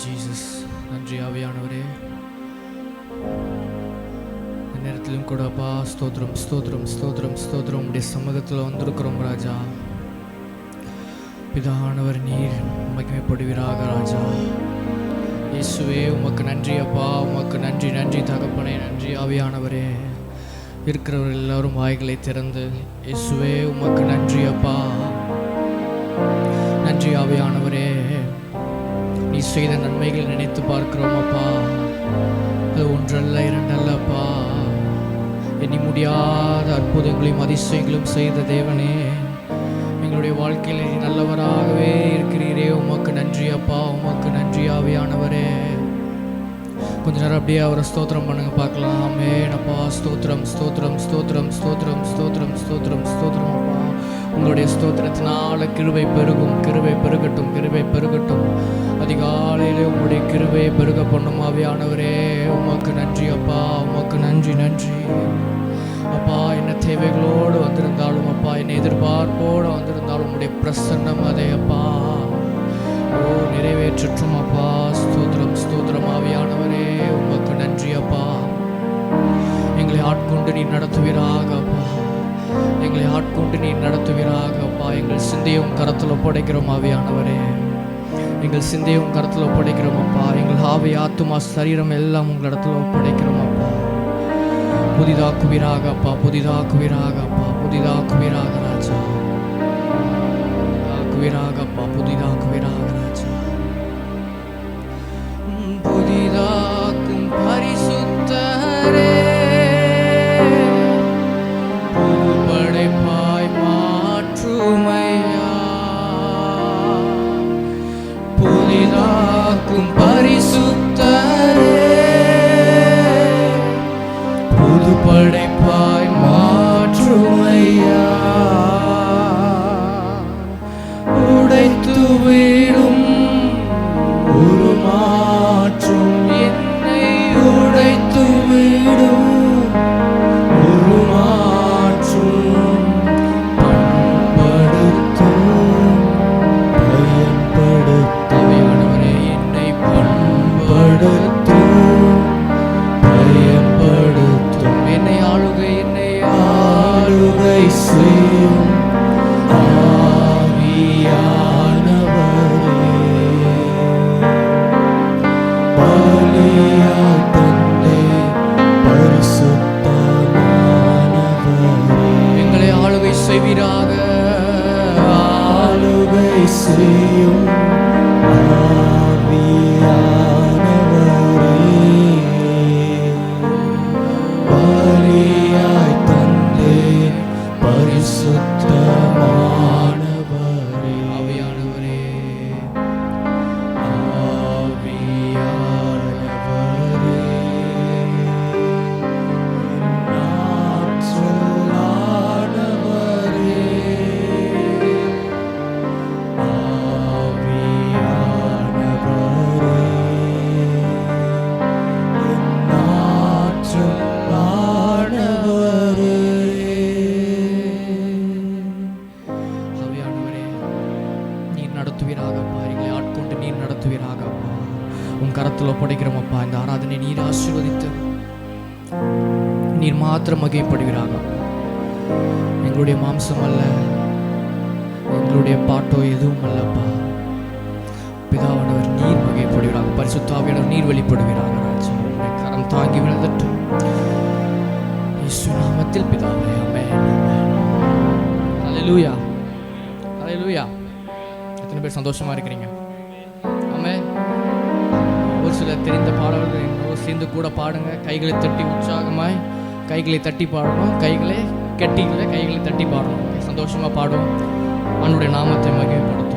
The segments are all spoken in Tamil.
ஜீசஸ். நன்றி ஆவியானவரே. நேரத்திலும் கூட அப்பா ஸ்தோத்திரம் ஸ்தோத்திரம் ஸ்தோத்திரம் ஸ்தோத்திரம். உடைய சமூகத்தில் வந்திருக்கிறோம் ராஜா. பிதாவானவர் நீர் மகிமைப்படுவீராக ராஜா. இயேசுவே உமக்கு நன்றி அப்பா, உமக்கு நன்றி நன்றி தகப்பனே, நன்றி ஆவியானவரே. இருக்கிறவர் எல்லாரும் வாய்களை திறந்து இயேசுவே உமக்கு நன்றி அப்பா, நன்றி ஆவியானவரே. நீ செய்த நன்மைகளை நினைத்து பார்க்கிறோம் அப்பா. அது ஒன்றல்ல இரண்டல்ல அப்பா, எண்ணி முடியாத அற்புதங்களையும் அதிசயங்களும் செய்த தேவனே, எங்களுடைய வாழ்க்கையில் நீ நல்லவராகவே இருக்கிறீரே. உமக்கு நன்றி அப்பா, உமக்கு நன்றி ஆவியானவரே. கொஞ்ச நேரம் அப்படியே அவரை ஸ்தோத்திரம் பண்ணுங்க பார்க்கலாம். ஆமென் அப்பா. ஸ்தோத்திரம் ஸ்தோத்திரம் ஸ்தோத்திரம் ஸ்தோத்திரம் ஸ்தோத்திரம் ஸ்தோத்திரம் ஸ்தோத்திரம் அப்பா. உங்களுடைய ஸ்தோத்திரத்தினால கிருபை பெருகும், கிருபை பெருகட்டும், கிருபை பெருகட்டும். அதிகாலையிலே உங்களுடைய கிருபையை பெருக பண்ணும் ஆவியானவரே. உமக்கு நன்றி அப்பா, உமக்கு நன்றி நன்றி அப்பா. என்ன தேவைகளோடு வந்திருந்தாலும் அப்பா, என்னை எதிர்பார்ப்போடு வந்திருந்தாலும் உங்களுடைய பிரசன்னம் அதே அப்பா நிறைவேற்றும் அப்பா. ஸ்தோத்திரம் ஸ்தோத்திரம் ஆவியானவரே. உமக்கு நன்றி அப்பா. எங்களை ஆட்கொண்டு நீ நடத்துவீராக அப்பா, எங்களை ஆட்கொண்டு நீ நடத்துவீராக அப்பா. எங்கள் சிந்தையும் கரத்தில் ஒப்படைக்கிறோம் ஆவியானவரே, எங்கள் சிந்தையும் கரத்தில் ஒப்படைக்கிறோம் அப்பா. எங்கள் ஆவி ஆத்துமா சரீரம் எல்லாம் உங்களிடத்தில் ஒப்படைக்கிறோம் அப்பா. புதிதாக்குவீராக அப்பா, புதிதாக்குவீராக அப்பா, புதிதாக்குவீராக ராஜா, புதிதாக்குவீராக அப்பா, புதிதாக்குவீராக ராஜா. புதிதாக்கும் பரிசுத்தரே, புதுப்படைப்பாய் மாற்றுமையா. புதிதாக்கும் பரிசுத்தரே, புதுப்படைப்பாய் மாற்றுமையா. உடைத்து வீடும் உருமாற்றும் என்னை, உடைத்து வீடும் உருமாற்றும். பண்படுத்தும் பயன்படுத்தாவியானவரே, என்னை பண்படுத்தும் பயன்படுத்தும். என்னை ஆளுகை, என்னை ஆளுகை செய்யும் ஆவியானவரே. பலியாய் தந்தே பரிசுத்தமானவரே, எங்களை ஆளுகை செய்வீராக. ஆளுகை செய்யும் ஆவியானவரே. பலியாய் தந்தே பரிசுத்தமானவரே. ஆவியானவரே, ஆவியானவரே, நாற்றலானவரே, ஆவியானவரே, நாற்றலானவரே. நீர் நடத்துவீராகப்பா, எங்களை ஆட்கொண்டு நீர் நடத்துவீராகப்பா. உன் கரத்தில் ஒப்படைக்கிறோம் அப்பா. இந்த ஆராதனை நீர் ஆசீர்வதித்து நீர் மாத்திரம் மகிமைப்படுவீராக. எங்களுடைய மாம்சம் அல்ல, எங்களுடைய பாட்டோ எதுவும் அல்லப்பா. பிதாவானவர் நீர் மகிமைப்படுவீராக, பரிசுத்த ஆவியானவர் நீர் வெளிப்படுவீராக ராஜா. உம்முடைய கரம் தாங்கி விழுந்தட்டும் இயேசு நாமத்தில் பிதாவே. ஆமென். ஹல்லேலூயா, ஹல்லேலூயா. எத்தனை பேர் சந்தோஷமா இருக்கிறீங்க? ஆமென். ஒரு சில தெரிந்த பாடல்கள் என்னோட சேர்ந்து கூட பாடுங்க. கைகளை தட்டி உற்சாகமாய் கைகளை தட்டி பாடணும். கைகளை கட்டிக்கல, கைகளை தட்டி பாடணும். சந்தோஷமா பாடுவோம். அவனுடைய நாமத்தை மகிமைப்படுத்துவோம்.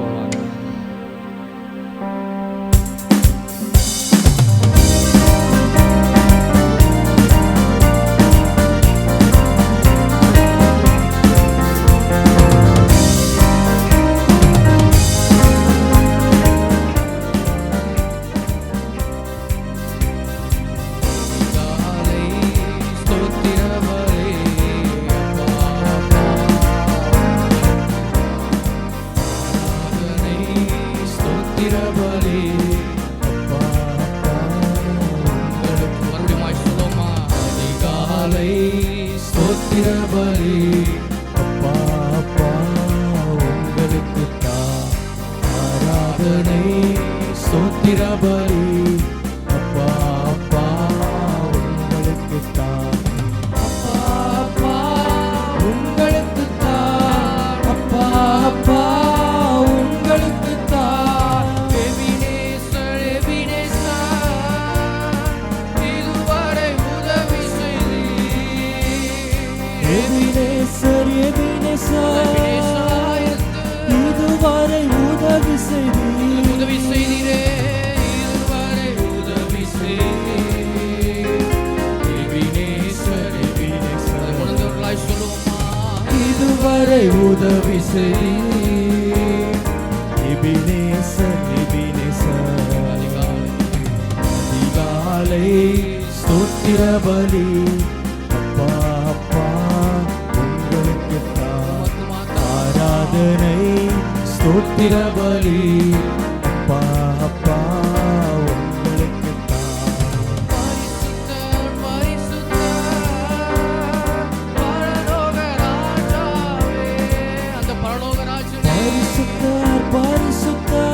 ஸ்தோத்திர பலி அப்பா அப்பா உங்களுக்கு தான் ஆராதனை ஸ்தோத்திர பலி அப்பா அப்பா உங்களுக்கு தான் அப்பா அப்பா உங்களுக்கு தான் அப்பா அப்பா உங்களுக்கு தான் எபினேசர் எபினேசர் இதுவரை உதவி செய்தீர் எபினேசர் எபினேசர் இதுவரை உதவி செய்தீர் உதவி செய்தீரே இதுவரை உதவி செய்தீர் எபினேசர் எபினேசர் உணர்ந்தவர்களாய் சொல்லுவோமா இதுவரை உதவி செய்தீர் எபினேசர் எபினேசர் அதிகாலை ஸ்தோத்திர பலி அப்பா அப்பா உங்களுக்கு தான் ஆராதனை ஸ்தோத்திர பலி அப்பா அப்பா உங்களுக்கு தான் பரிசுத்தர் பரிசுத்தர் பரலோக ராஜாவே அந்த பரலோக ராஜாவே பரிசுத்தர் பரிசுத்தர்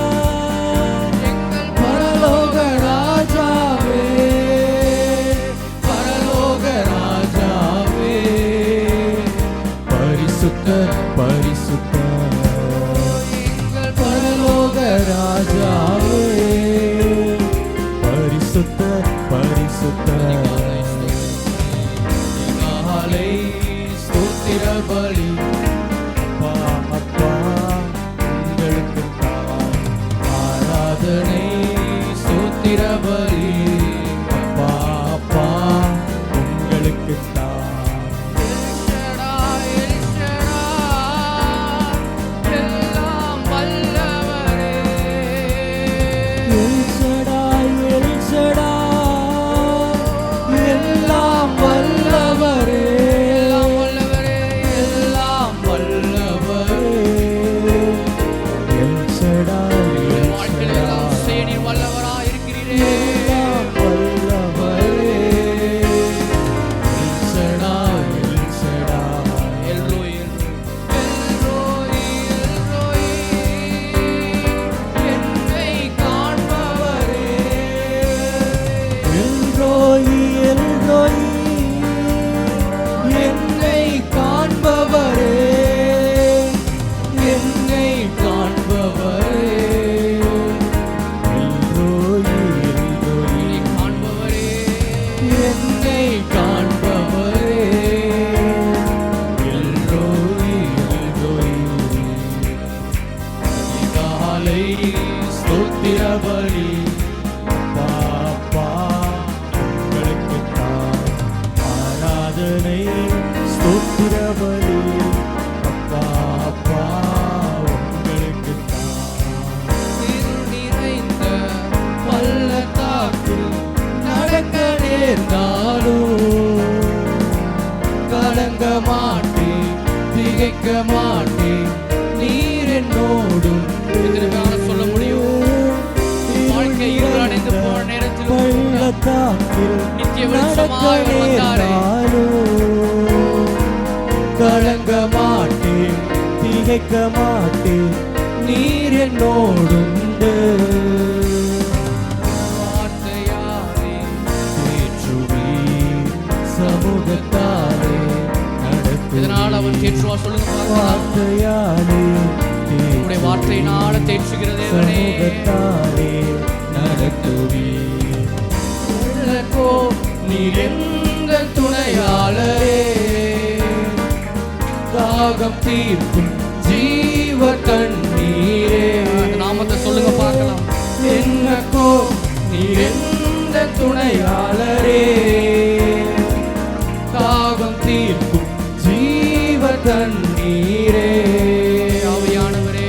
எங்கள் பரலோக ராஜாவே பரலோக ராஜாவே பரிசுத்தர் பரிசுத்தர் எங்கள் பரலோக ராஜாவே பரிசுத்தர் பரிசுத்தர் அதிகாலை ஸ்தோத்திர பலி அப்பா அப்பா உங்களுக்கு தான் ஆராதனை ஸ்தோத்திர பலி அப்பா அப்பா உங்களுக்கு தான் எல்லாம் வல்லவரே எல் ஷடாய் எல்லாம் வல்லவரே எல்லாம் வல்லவரே எல்லாம் வல்லவரே எல் ஷடாய் வாழ்க்கையில் எல்லாம் செய்ய நீர் வல்லவராய் இருக்கிறீரே எல்லாம் வல்லவரே எல் ஷடாய் எல் ரோய் என்னை காண்பவரே எல் ரோய் என்னை காண்பவரே என்னை காண்பவரே எல் ரோய் காண்பவரே என்னை காண்பவரே எல் ரோய் அதிகாலை ஸ்தோத்திர பலி அப்பா அப்பா உங்களுக்கு தான் ஆராதனை ஸ்தோத்திர பலி அப்பா அப்பா உங்களுக்கு தான் இருள் நிறைந்த பள்ளத்தாக்கில் நடக்க நேர்ந்தாலும் கலங்க மாட்டேன் திகைக்க மாட்டேன் நீர் என்னோடும் சொல்ல முடியும் வாழ்க்கை இருள் அடைந்து போன நேரத்தில் பள்ளத்தாக்கில் நித்திய வெளிச்சமாய் வந்தாரே கலங்க மாட்டேன் திகைக்க மாட்டேன் நீர் என்னோடுண்டு வார்த்தையாலே தேற்றுவீர் சமூகத்தாலே நடத்து இதனால் அவன் தேற்றுவா சொல்லுங்க வார்த்தையாலே உம்முடைய வார்த்தையினால தேற்றுகிற தேவனே சமூகத்தாலே நடத்துவீர் நீர் எங்கள் துணையாளரே தாகம் தீர்க்கும் ஜீவ தண்ணீரே நாமத்தை சொல்லுங்க பார்க்கலாம் என்னக்கோ நீர் எங்கள் துணையாளரே தாகம் தீர்க்கும் ஜீவ தண்ணீரே ஆவியானவரே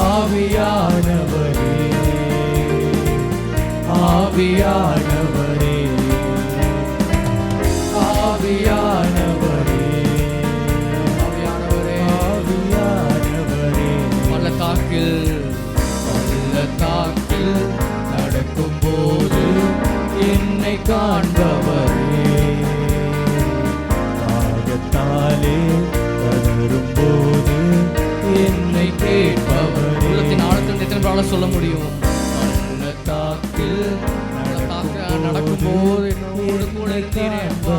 ஆவியானவரே ஆவியானவரே ஆவியானவரே ஆவியானவரே ஆவியானவரே சொல்ல முடியும்? பள்ளத்தாக்கில் நடக்கும்போது என்னோடு கூட இருந்தீரே அப்பா.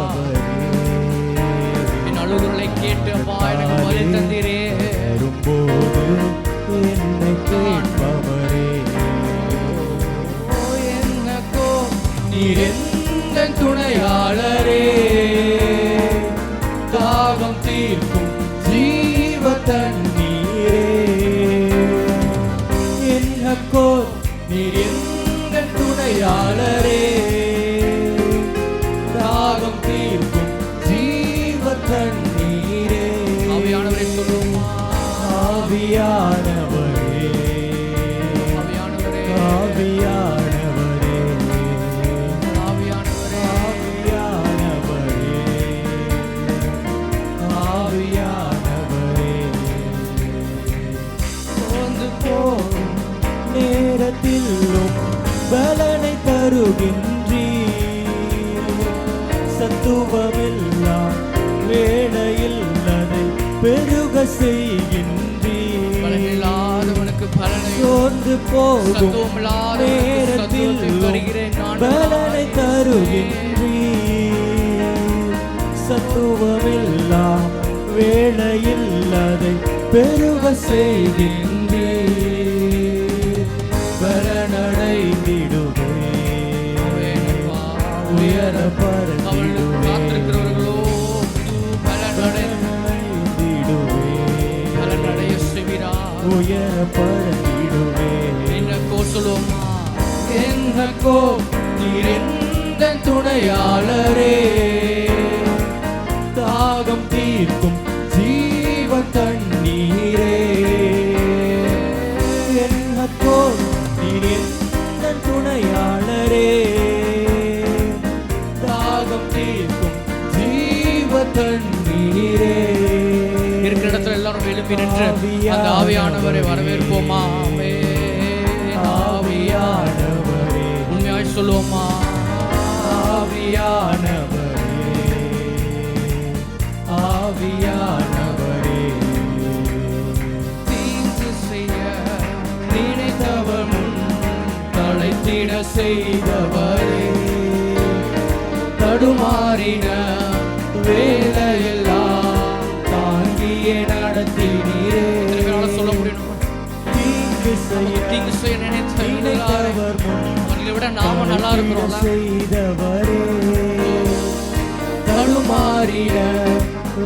என் அழுகுரலை கேட்டு அப்பா எனக்கு பதில் தந்தீரே. என்னை கேட்பவரே, என்னக்கோ நீர் எந்த துணையாளரே, தாகம் தீர்க்கும் ஜீவ தண்ணீரே. என்னக்கோ நீர் எந்த துணையாளரே, தாகம் தீர்க்கும் ஜீவ தண்ணீரே. ஆவியானவரே சொல்லுமா, ஆவியானவரே, ஆவியானவரே, ஆவியானவரே, ஆவியானவரே, ஆவியானவரே, ஆவியானவரே. சோர்ந்து போகும் நேரத்திலும் பலனை தருகின்றீர். சத்துவமெல்லாம் வேளையில் அதை பெருக செய்கின்றீர். பலனில்லாதவனுக்கு பலனை, சோர்ந்து போகும் சத்துவமில்லாதவனுக்கு சத்துவத்தை நேரத்தில் தருகிறேன் நான். பலனை தருகின்றீர். சத்துவமெல்லாம் வேளையில் அதை பெருக செய்கின்றீர். பலனடைந்திடுவே, உயர பறந்திடுவே, காத்திருக்கிறவர்களோ பலனடைந்திடுவே, பலனடைய செய்வீரா. உயர பறந்திடுவே. என்னக்கோ சொல்லுவோமா, என்னக்கோ நீர் எந்த துணையாளரே, தாகம் தீர்க்கும் ஜீவ தண்ணீரே. என்னக்கோ நீர் எந்த துணையாளரே, தாகம் தீர்க்கும் ஜீவ தண்ணீரே. இருக்கிற இடத்துல எல்லாரும் எழுப்பி நின்று அந்த ஆவியானவரை வரவேற்போமா. ஆவியானவரே, உண்மையாய் சொல்லுவோமா, ஆவியானவரே, ஆவியானவரே. தீங்கு செய்ய நினைத்தவர் முன் தலைத்திட செய்தவரே, தடுமாறின வேலையெல்லாம் தாங்கியே நடத்தினீரே. சொல்ல முடியும், தீங்கு தீங்கு செய்ய நினைத்தவர் முன் அவர்களை விட நாம நல்லா இருக்கிறோம்ல. செய்தவரே, தடுமாறின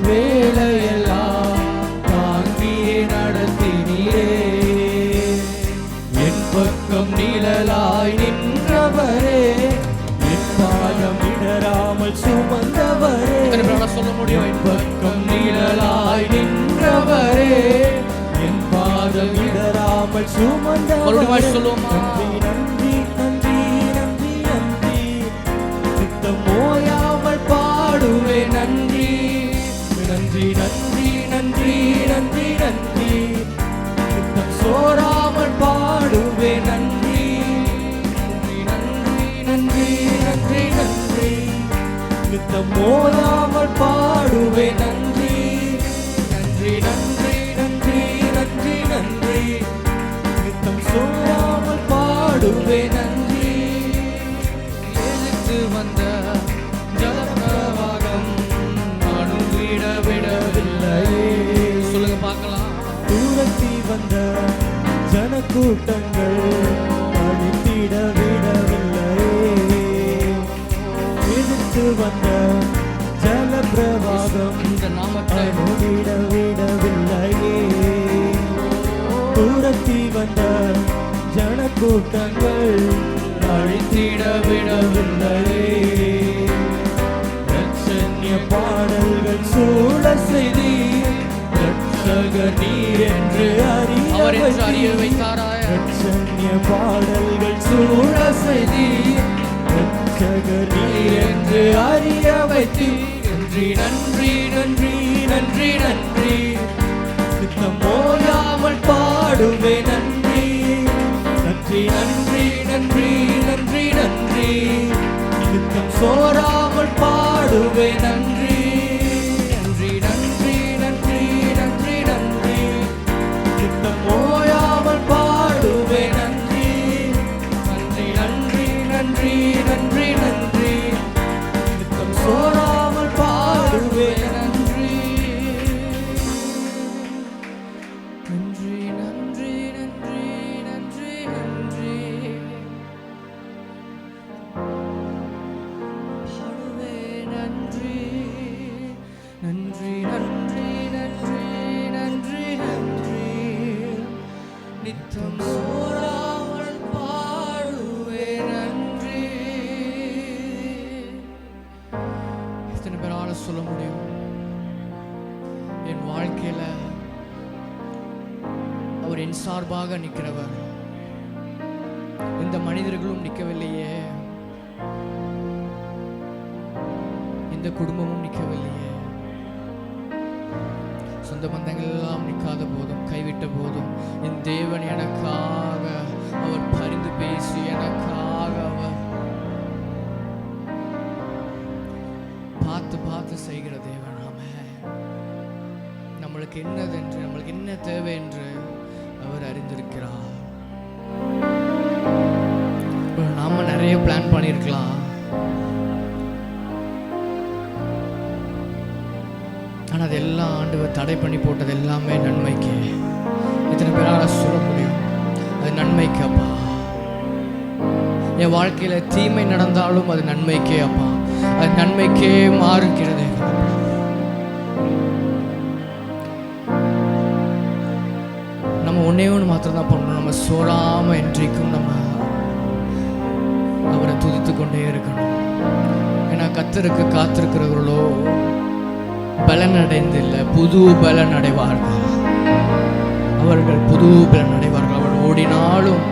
வேலையெல்லாம் தாங்கியே நடத்தினீரே. என் பக்கம் நிழலாய் நின்றவரே, என் பாதம் இடராமல் சுமந்தவரே. சொல்ல முடியும், என் பக்கம் நிழலாய் நின்றவரே, என் பாதம் இடராமல் சுமந்தவரே. சொல்லுவோமா, நன்றி நன்றி நன்றி நன்றி, சித்தம் ஓயாமல் பாடுவே நன்றி. நன்றி நன்றி நன்றி நன்றி நன்றி, சித்தம் சோராமல் பாடுவே நன்றி. நன்றி நன்றி நன்றி நன்றி, சித்தம் ஓயாமல் பாடுவே நன்றி. நன்றி நன்றி நன்றி நன்றி நன்றி, நித்தம் சொல்லாமல் பாடுவே நன்றி. எதிர்த்து வந்த ஜலப்பிரவாகம் நானும் விடவில்லையே. சொல்லுங்க பார்க்கலாம். தூரத்தி வந்த ஜனக்கூட்டங்கள் அழித்திட விடவில்லையே. எதிர்த்து வந்த ஜலப்பிரவாகம் இந்த நாமத்தை அழித்திட விடவில்லையே. தூரத்தி வந்த ஜனக்கூட்டங்கள் அழித்திட விடவில்லையே. ரட்சண்ய பாடல்கள் சூழ செய்தி, ரட்சக நீர் என்று அறிய வைத்தாராய. ரட்சண்ய பாடல்கள் சூழ செய்தி, ரட்சக நீர் என்று அறிய வைத்தி. நன்றி நன்றி நன்றி நன்றி நன்றி, சித்தம் ஓயாமல் பாடுவே நன்றி. நன்றி நன்றி நன்றி நன்றி நன்றி, சித்தம் சோராமல் பாடுவே நன்றி. நன்றி நன்றி நன்றி நன்றி நன்றி, சித்தம் ஓயாமல் பாடுவே நன்றி. நன்றி நன்றி நன்றி நன்றி நித்தம் சோராமல் பாடுவே நன்றி. எத்தனை பேரால சொல்ல முடியும், என் வாழ்க்கையில அவர் என் சார்பாக நிற்கிறவர், இந்த மனிதர்களும் நிற்கவில்லையே, இந்த குடும்பமும் நிற்கவில்லையே, சொந்த பந்தங்கள் எல்லாம் நிற்காத போதும், கைவிட்ட போதும், என் தேவன் எனக்காக அவர் பரிந்து பேசி எனக்காக அவர் பார்த்து பார்த்து செய்கிற தேவன். நம்மளுக்கு என்னதென்று, நம்மளுக்கு என்ன தேவை என்று அவர் அறிந்திருக்கிறார். நாம நிறைய பிளான் பண்ணியிருக்கலாம், ஆனா அதெல்லாம் ஆண்டவர் தடை பண்ணி போட்டது எல்லாமே நன்மைக்கு. இத்தனை பேரால சொல்ல முடியும், அது நன்மைக்கு அப்பா. என் வாழ்க்கையில தீமை நடந்தாலும் அது நன்மைக்கே அப்பா, அது நன்மைக்கே மாறுகிறது. ஒன்னே ஒன்று மாத்திரம் தான் பண்ணணும், நம்ம சோறாம என்றைக்கும் நம்ம அவரை துதித்து கொண்டே இருக்கணும். ஏன்னா கர்த்தருக்கு காத்திருக்கிறவர்களோ பலன் அடைந்தில்லை, புது பலன் அடைவார்கள். அவர்கள் புது பலன் அடைவார்கள். அவர் ஓடினாலும்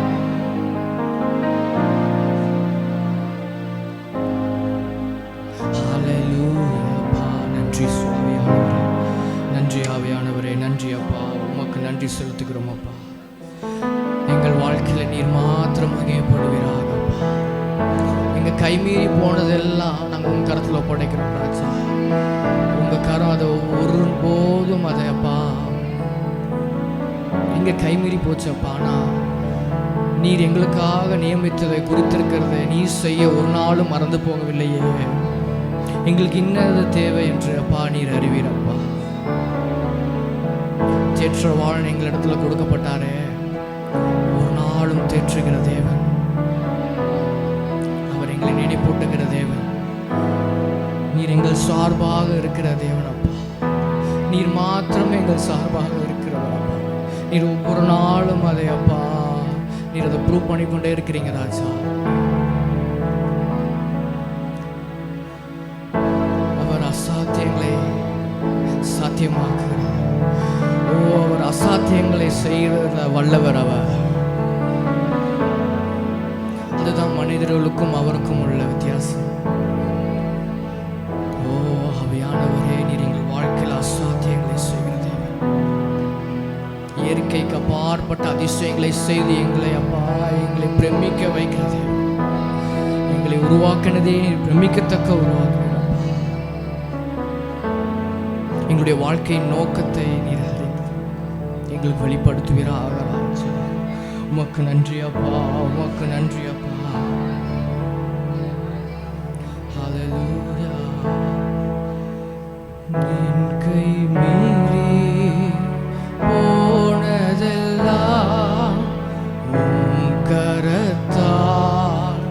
நன்றி சுவாமியானவரே, நன்றி ஆவியானவரே, நன்றி அப்பா. உமக்கு நன்றி செலுத்துகிறோம் அப்பா. எங்கள் வாழ்க்கையில நீர் மாத்திரம் மகிமைப்படுவீராக அப்பா. எங்க கைமீறி போனதெல்லாம் நாங்கள் உங்க கரத்துல ஒப்படைக்கிறோம் ராஜா. உங்க கரம் அதை ஒரு போதும் அதை அப்பா எங்க கைமீறி போச்சு அப்பா. ஆனா நீர் எங்களுக்காக நியமித்ததை குறித்திருக்கிறதை நீர் செய்ய ஒரு நாளும் மறந்து போகவில்லையே. எங்களுக்கு இன்னது தேவை என்று அப்பா நீர் அறிவீரப்பா. தேற்ற வாழ் எங்களிடத்துல கொடுக்கப்பட்டாரே, ஒரு நாளும் தேற்றுகிற தேவன், அவர் எங்களை நினைப்பூட்டுகிற தேவன். நீர் எங்கள் சார்பாக இருக்கிற தேவன் அப்பா. நீர் மாத்திரம் எங்கள் சார்பாக இருக்கிறவர் அப்பா. நீர் ஒவ்வொரு நாளும் அதை அப்பா நீர் அதை ப்ரூவ் பண்ணிக்கொண்டே இருக்கிறீங்க ராஜா. அவர் அசாத்தியங்களை சாத்தியமாக்குகிறார். அவர் அசாத்தியங்களை செய்கிற வல்லவர் அவர். அதுதான் மனிதர்களுக்கும் அவருக்கும் உள்ள வித்தியாசம். ஓ ஆவியானவரே, நீர் எங்கள் வாழ்க்கையில் அசாத்தியங்களை செய்கிற தேவன். இயற்கைக்கு அப்பாற்பட்ட அதிசயங்களை செய்து எங்களை அப்பா எங்களை பிரமிக்க வைக்கிற தேவன். எங்களை உருவாக்கினதே பிரமிக்கத்தக்க உருவாக்குகிறார். எங்களுடைய வாழ்க்கையின் நோக்கத்தை நீர் எங்களுக்கு வெளிப்படுத்துவீராக. உமக்கு நன்றி அப்பா, உமக்கு நன்றி அப்பா. ஹல்லேலூயா. என் கை மீறி போனதெல்லாம் உம் கரத்தால்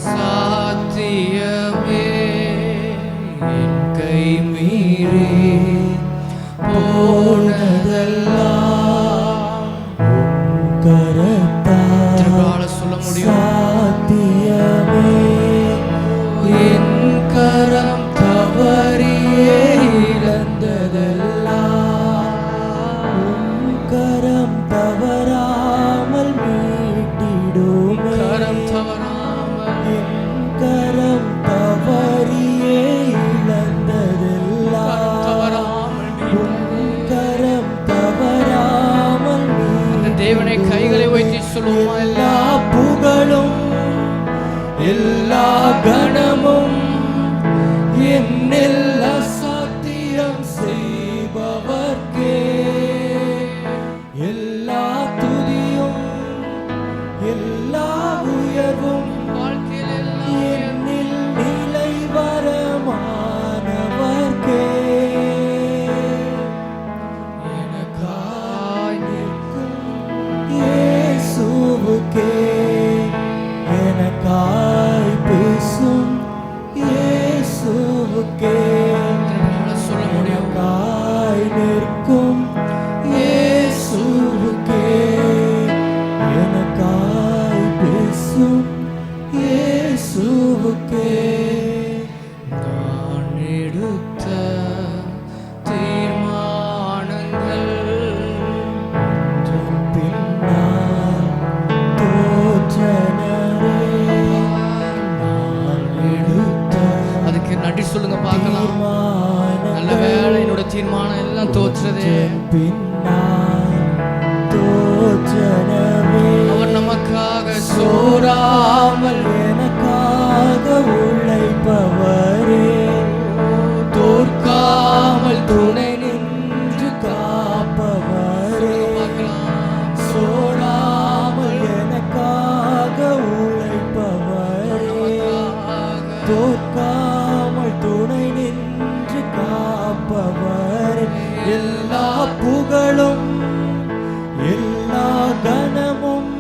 சாத்தியமே. என் கை மீறி போனதெல்லாம் கரத்தால் சொல்ல முடியும், சாத்தியமே. என் கரம் தவறியே இழந்ததெல்லாம் கரம் தவறாமல் மீட்டிடுமே. கரம் தவறாமல், என் கரம் தவறியே இழந்ததெல்லாம் கரம் தவறாமல். அந்த தேவனை கைகளை வைத்து சொல்லுவோம், எல்லா புகழும் நிற்கும் இயேசுவுக்கே, எனக்காய் பேசும் இயேசுவுக்கே. நான் எடுத்த தீர்மானங்கள் பின்னால் தோற்றனரே, நான் எடுத்த அதுக்கு நன்றி சொல்லுங்க பார்க்கலாம். நல்ல வேளை என்னோட தீர்மானம் எல்லாம் தோற்றதே. பின்னால் தோற்றனரே, அவர் நமக்காக சோராமல் எனக்காக உழைப்பவரே, தோற்காமல் துணை நின்று காப்பவரே, பார்க்கலாம். சோடாமல் எனக்காக உழைப்பவரே, தோற்காமல் துணை நின்று காப்பவரே. எல்லா புகழும் எல்லா கனமும்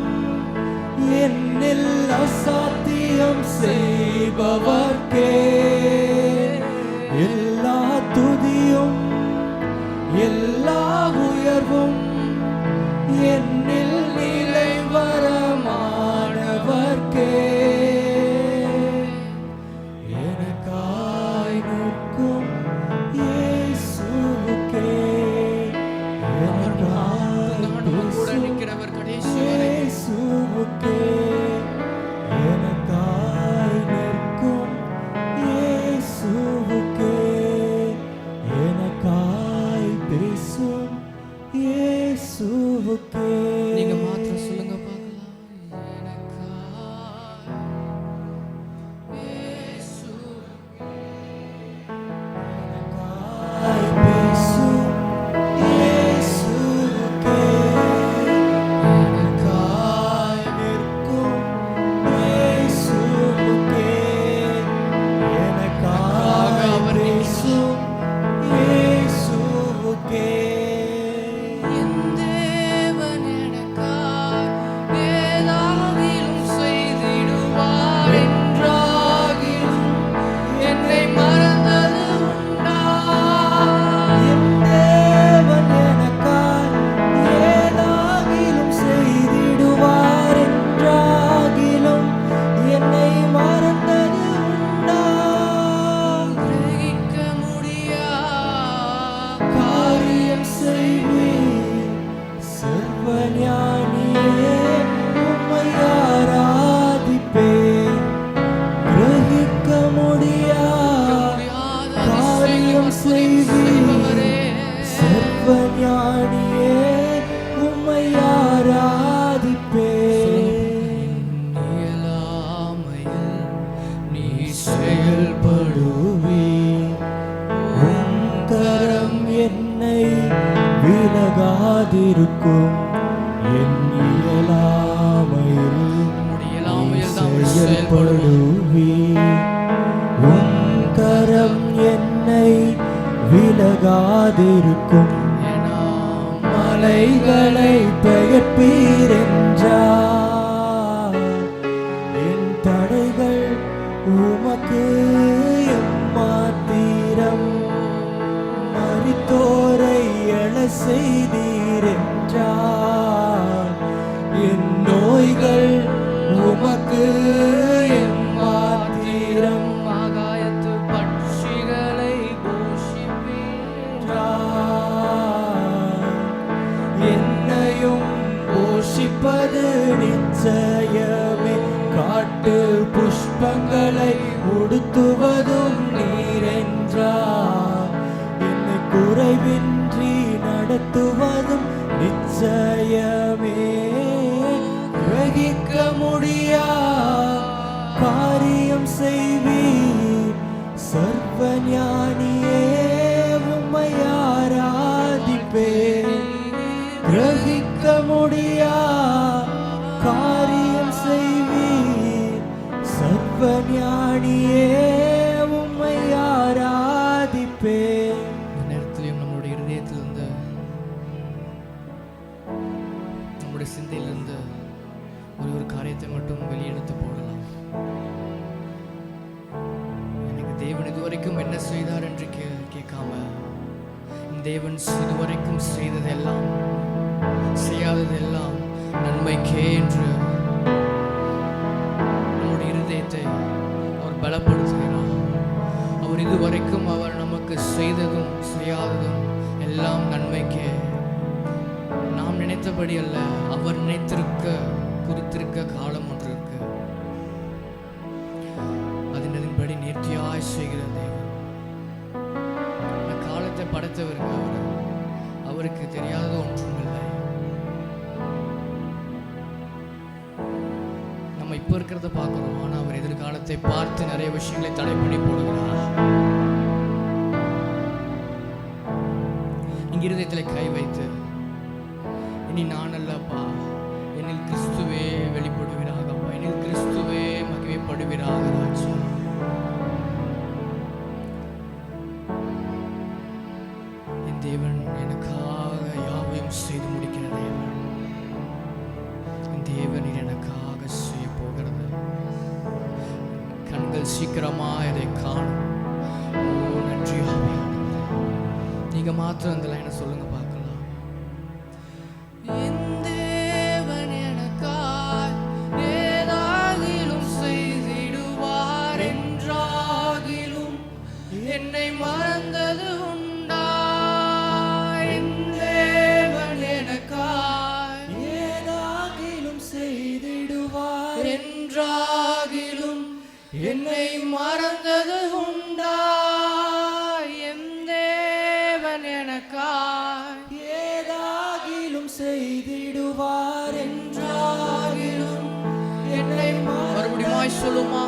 என்னில் அசாத்தியம் செய்பவர்க்கே, எல்லா துதியும் எல்லா உயர்வும் என்னில் நிலை வரமானவர்க்கே, எனக்காய் நிற்கும் இயேசுவுக்கே, எனக்காய் கூட நிற்கிறவர் கடைசி வரை. இயேசுவுக்கே, எனக்காய் நிற்கும் இயேசுவுக்கே, எனக்காய் பேசும் இயேசுவுக்கே. நீங்க மாத்திரம் சொல்லுங்க பார்க்கலாம். எனக்காய் பேசும் இயேசுவுக்கே, எனக்காய் நிற்கும் இயேசுவுக்கே, எனக்காய் பேசும் இயேசுவுக்கே. என் தேவன் எனக்காய் ஏதாகிலும் செய்திடுவார் என்றாகிலும் என்னை மறந்தது உண்டா? என் தேவன் எனக்காய் ஏதாகிலும் செய்திடுவார் என்றாகிலும் என்னை மறந்தது உண்டா? கிரகிக்க முடியா காரியம் செய்வீர் சர்வஞானியே, உம்மை ஆராதிப்பேன். கிரகிக்க முடியா காரியம் செய்வீர் சர்வஞானியே, உம்மை ஆராதிப்பேன். இயலாமையில் நீ செயல்படு. படுவீர், உம் கரம் என்னை விலகாதிருக்கும். என் இயலாமையில் இயலாமையில் தான் செயல்படுவோம். செயல்படுவீர், உம் கரம் என்னை விலகாதிருக்கும். மலைகளை பெயர்ப்பீர் என்றார், என் தடைகள் உமக்கு எம்மாத்திரம். மரித்தோரை எழ செய்தீர் என்றார், என் நோய்கள் உமக்கு எம்மாத்திரம். ஆகாயத்து பட்சிகளை போஷிப்பீர். என்னையும் போஷிப்பது நிச்சயமே, காட்டு புஷ்பங்களை உடுத்துவதும் நீரென்றார். என்னை குறைவின்றி நடத்துவதும் நிச்சயமே. கிரகிக்க முடியா காரியம் செய்வீர் சர்வஞானியே, உம்மை ஆராதிப்பேன். கிரகிக்க முடியா காரியம் செய்வீர் சர்வஞானியே, உம்மை ஆராதிப்பேன். இந்த நேரத்திலையும் நம்முடைய இருதயத்திலிருந்து நம்முடைய சிந்தையிலிருந்து ஒரு காரியத்தை மட்டும் வெளியெடுத்து போடலாம். எனக்கு தேவன் இதுவரைக்கும் என்ன செய்தார் என்று கேட்காம, தேவன் இதுவரைக்கும் செய்ததெல்லாம் செய்யாததெல்லாம் நன்மைக்கே என்று நம்முடைய இருதயத்தை அவர் பலப்படுத்துகிறார். அவர் இதுவரைக்கும் அவர் நமக்கு செய்ததும் செய்யாததும் எல்லாம் நன்மைக்கே. நாம் நினைத்தபடி அல்ல, அவர் குறித்திருக்க காலம் ஒன்று இருக்கு. அதன்படி நேர்த்தியாய் செய்கிற தேவன். காலத்தை படைத்தவருக்கு அவருக்கு தெரியாத ஒன்றும் இல்லை. நம்ம இப்ப இருக்கிறத பார்க்கிறோம், ஆனா அவர் எதிர்காலத்தை பார்த்து நிறைய விஷயங்களை தடை பண்ணி போடுகிறார். இங்க இருதயத்தில் கை வைத்து, இனி நான் அல்லப்பா, என்னில் கிறிஸ்துவே வெளிப்படுவீராகப்பா, என்னில் கிறிஸ்துவே மகிமைப்படுவீராக ராஜா. என் தேவன் எனக்காக யாவையும் செய்து முடிக்கிற தேவன். என் தேவன் எனக்காக செய்ய போகிறது. கண்கள் சீக்கிரமா இதை காணும். ஓ நன்றி ஆவியானவரே. நீங்க மாத்திரம் இந்த லைனை சொல்லுங்க பார்க்கலாம். என்னை மறந்தது உண்டா? என் தேவன் எனக்காய் ஏதாகிலும் செய்திடுவார் என்றாகிலும் என்னை மறந்தது உண்டா? என் தேவன் எனக்காய் ஏதாகிலும் செய்திடுவார் என்றாகிலும் என்னை மறுபடியும் சொல்லுமா?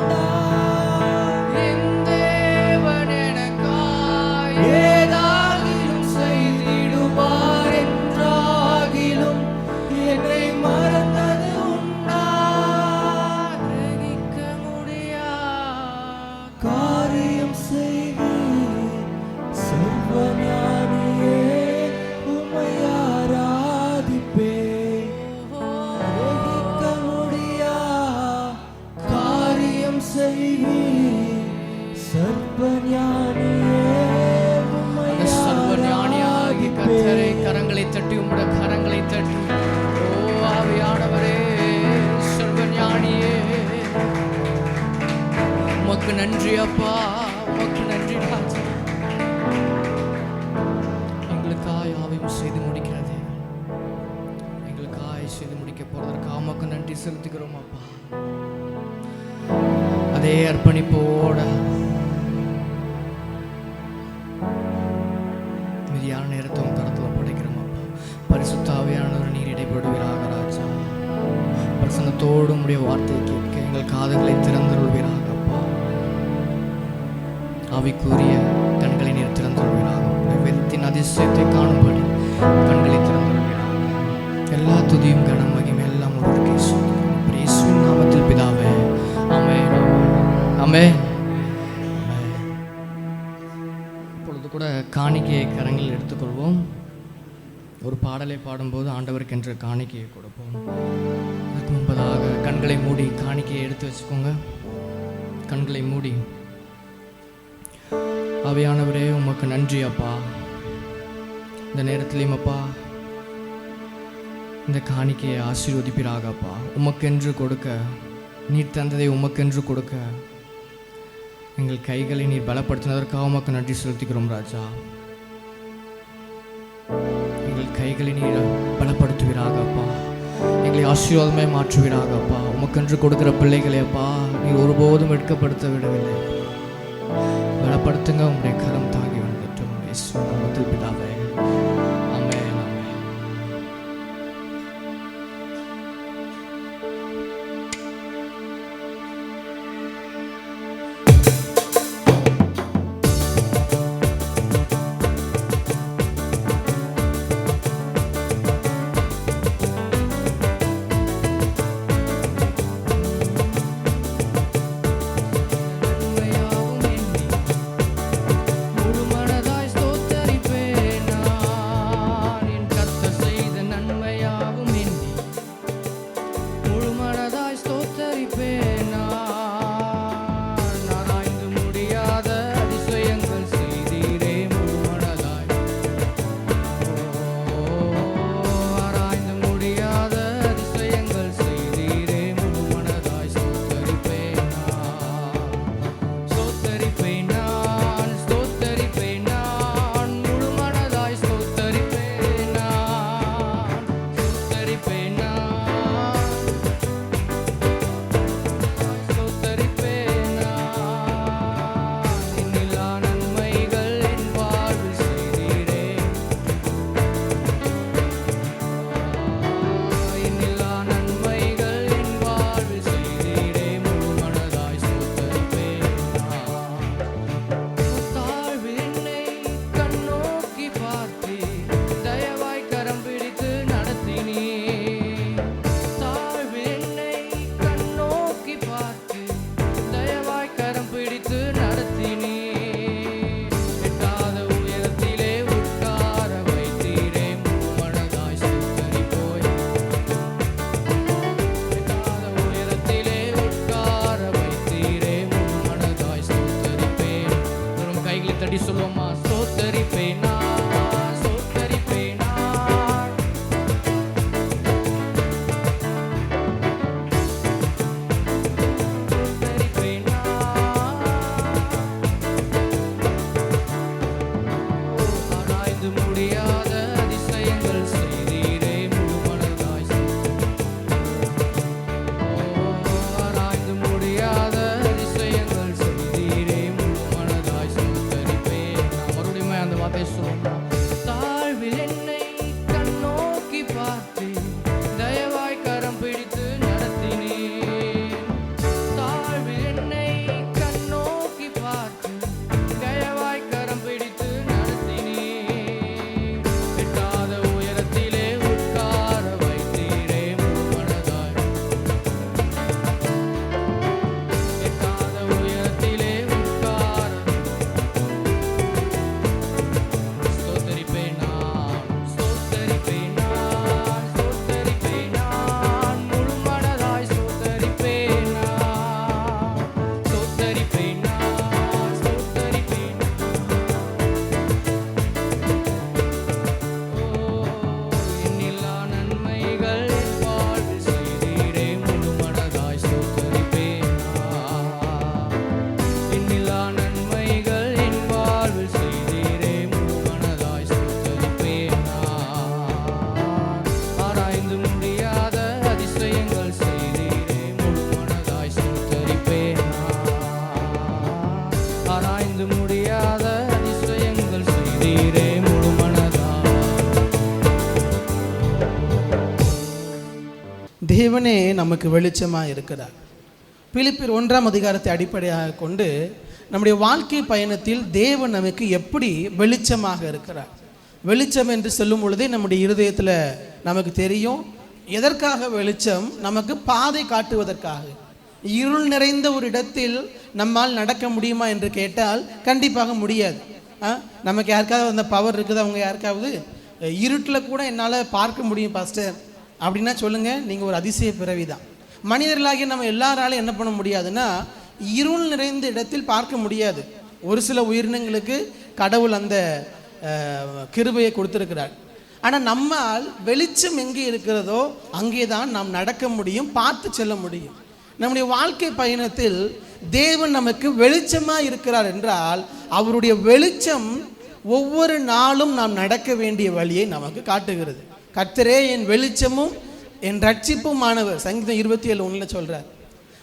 சர்வஞானியாகி கர்த்தரே, கரங்களை தட்டி உம்முடைய கரங்களை தட்டி, ஓ ஆவியானவரே, சர்வஞானியே, உமக்கு நன்றி அப்பா, உமக்கு நன்றி ராஜா. எங்களுக்காய் யாவையும் செய்து முடிக்கிறது, எங்களுக்காய் செய்து முடிக்க போறதற்காக உமக்கு நன்றி செலுத்துகிறோம் அப்பா. அதே அர்ப்பணிப்போட மீதியான நேரத்தை உன் கருத்தில் படைக்கிறோம் அப்பா. பரிசுத்த ஆவியானவர் நீர் இடைப்படுவீராக ராஜா. பிரசன்னத்தோடு உடைய வார்த்தையை கேட்க எங்கள் காதுகளை திறந்தருள்வீராக அப்பா. ஆவிக்குரிய கண்களை நீர் திறந்தருள்வீராக. வேதத்தின் அதிசயத்தை காணும்படி கண்களை திறந்தருள்வீராக. எல்லா துதியும் கனம் மகிமை எல்லாம் ஒரு இயேசுவின் நாமத்தில் பிதாவே, ஆமென் ஆமென். இப்பொழுது கூட காணிக்கையை கரங்களில் எடுத்துக்கொள்வோம். ஒரு பாடலை பாடும்போது ஆண்டவருக்கு என்ற காணிக்கையை கொடுப்போம். அதுக்கு முன்பதாக கண்களை மூடி காணிக்கையை எடுத்து வச்சுக்கோங்க. கண்களை மூடி. ஆவியானவரே, உமக்கு நன்றி அப்பா. இந்த நேரத்திலையும் அப்பா இந்த காணிக்கையை ஆசீர்வதிப்பீராக அப்பா. உமக்கென்று கொடுக்க, நீர் தந்ததை உமக்கென்று கொடுக்க எங்கள் கைகளை நீர் பலப்படுத்தினதற்காக உமக்கு நன்றி செலுத்துகிறோம் ராஜா. எங்கள் கைகளை நீர் பலப்படுத்துவீராக அப்பா. எங்களை ஆசீர்வாதமாய் மாற்றுவீராக அப்பா. உமக்கென்று கொடுக்கிற பிள்ளைகளை அப்பா நீர் ஒருபோதும் வெட்கப்படுத்த விடவில்லை. பலப்படுத்துங்க. உங்களுடைய கரம் தாங்கி வந்துட்டோம். இயேசுவின் நாமத்தில் பிதாவே, ஆமென் ஆமென். முழு மனதாய் ஸ்தோத்திரம் தேவனே நமக்கு வெளிச்சமாக இருக்கிறார். பிலிப்பியர் 1ஆம் அதிகாரத்தை அடிப்படையாக கொண்டு நம்முடைய வாழ்க்கை பயணத்தில் தேவன் நமக்கு எப்படி வெளிச்சமாக இருக்கிறார். வெளிச்சம் என்று சொல்லும் பொழுதே நம்முடைய இருதயத்தில் நமக்கு தெரியும் எதற்காக வெளிச்சம். நமக்கு பாதை காட்டுவதற்காக. இருள் நிறைந்த ஒரு இடத்தில் நம்மால் நடக்க முடியுமா என்று கேட்டால் கண்டிப்பாக முடியாது. நமக்கு யாருக்காவது அந்த பவர் இருக்குது, அவங்க யாருக்காவது இருட்டில் கூட என்னால் பார்க்க முடியும் பாஸ்டர் அப்படின்னா சொல்லுங்கள், நீங்கள் ஒரு அதிசய பிறவி தான். மனிதர்களாகிய நம்ம எல்லாராலும் என்ன பண்ண முடியாதுன்னா இருள் நிறைந்த இடத்தில் பார்க்க முடியாது. ஒரு சில உயிரினங்களுக்கு கடவுள் அந்த கிருபையை கொடுத்திருக்கிறார். ஆனால் நம்மால் வெளிச்சம் எங்கே இருக்கிறதோ அங்கே தான் நாம் நடக்க முடியும், பார்த்து செல்ல முடியும். நம்முடைய வாழ்க்கை பயணத்தில் தேவன் நமக்கு வெளிச்சமாக இருக்கிறார் என்றால் அவருடைய வெளிச்சம் ஒவ்வொரு நாளும் நாம் நடக்க வேண்டிய வழியை நமக்கு காட்டுகிறது. கர்த்தரே என் வெளிச்சமும் என் ரட்சிப்புமானவர், சங்கீதம் 27:1 சொல்றார்.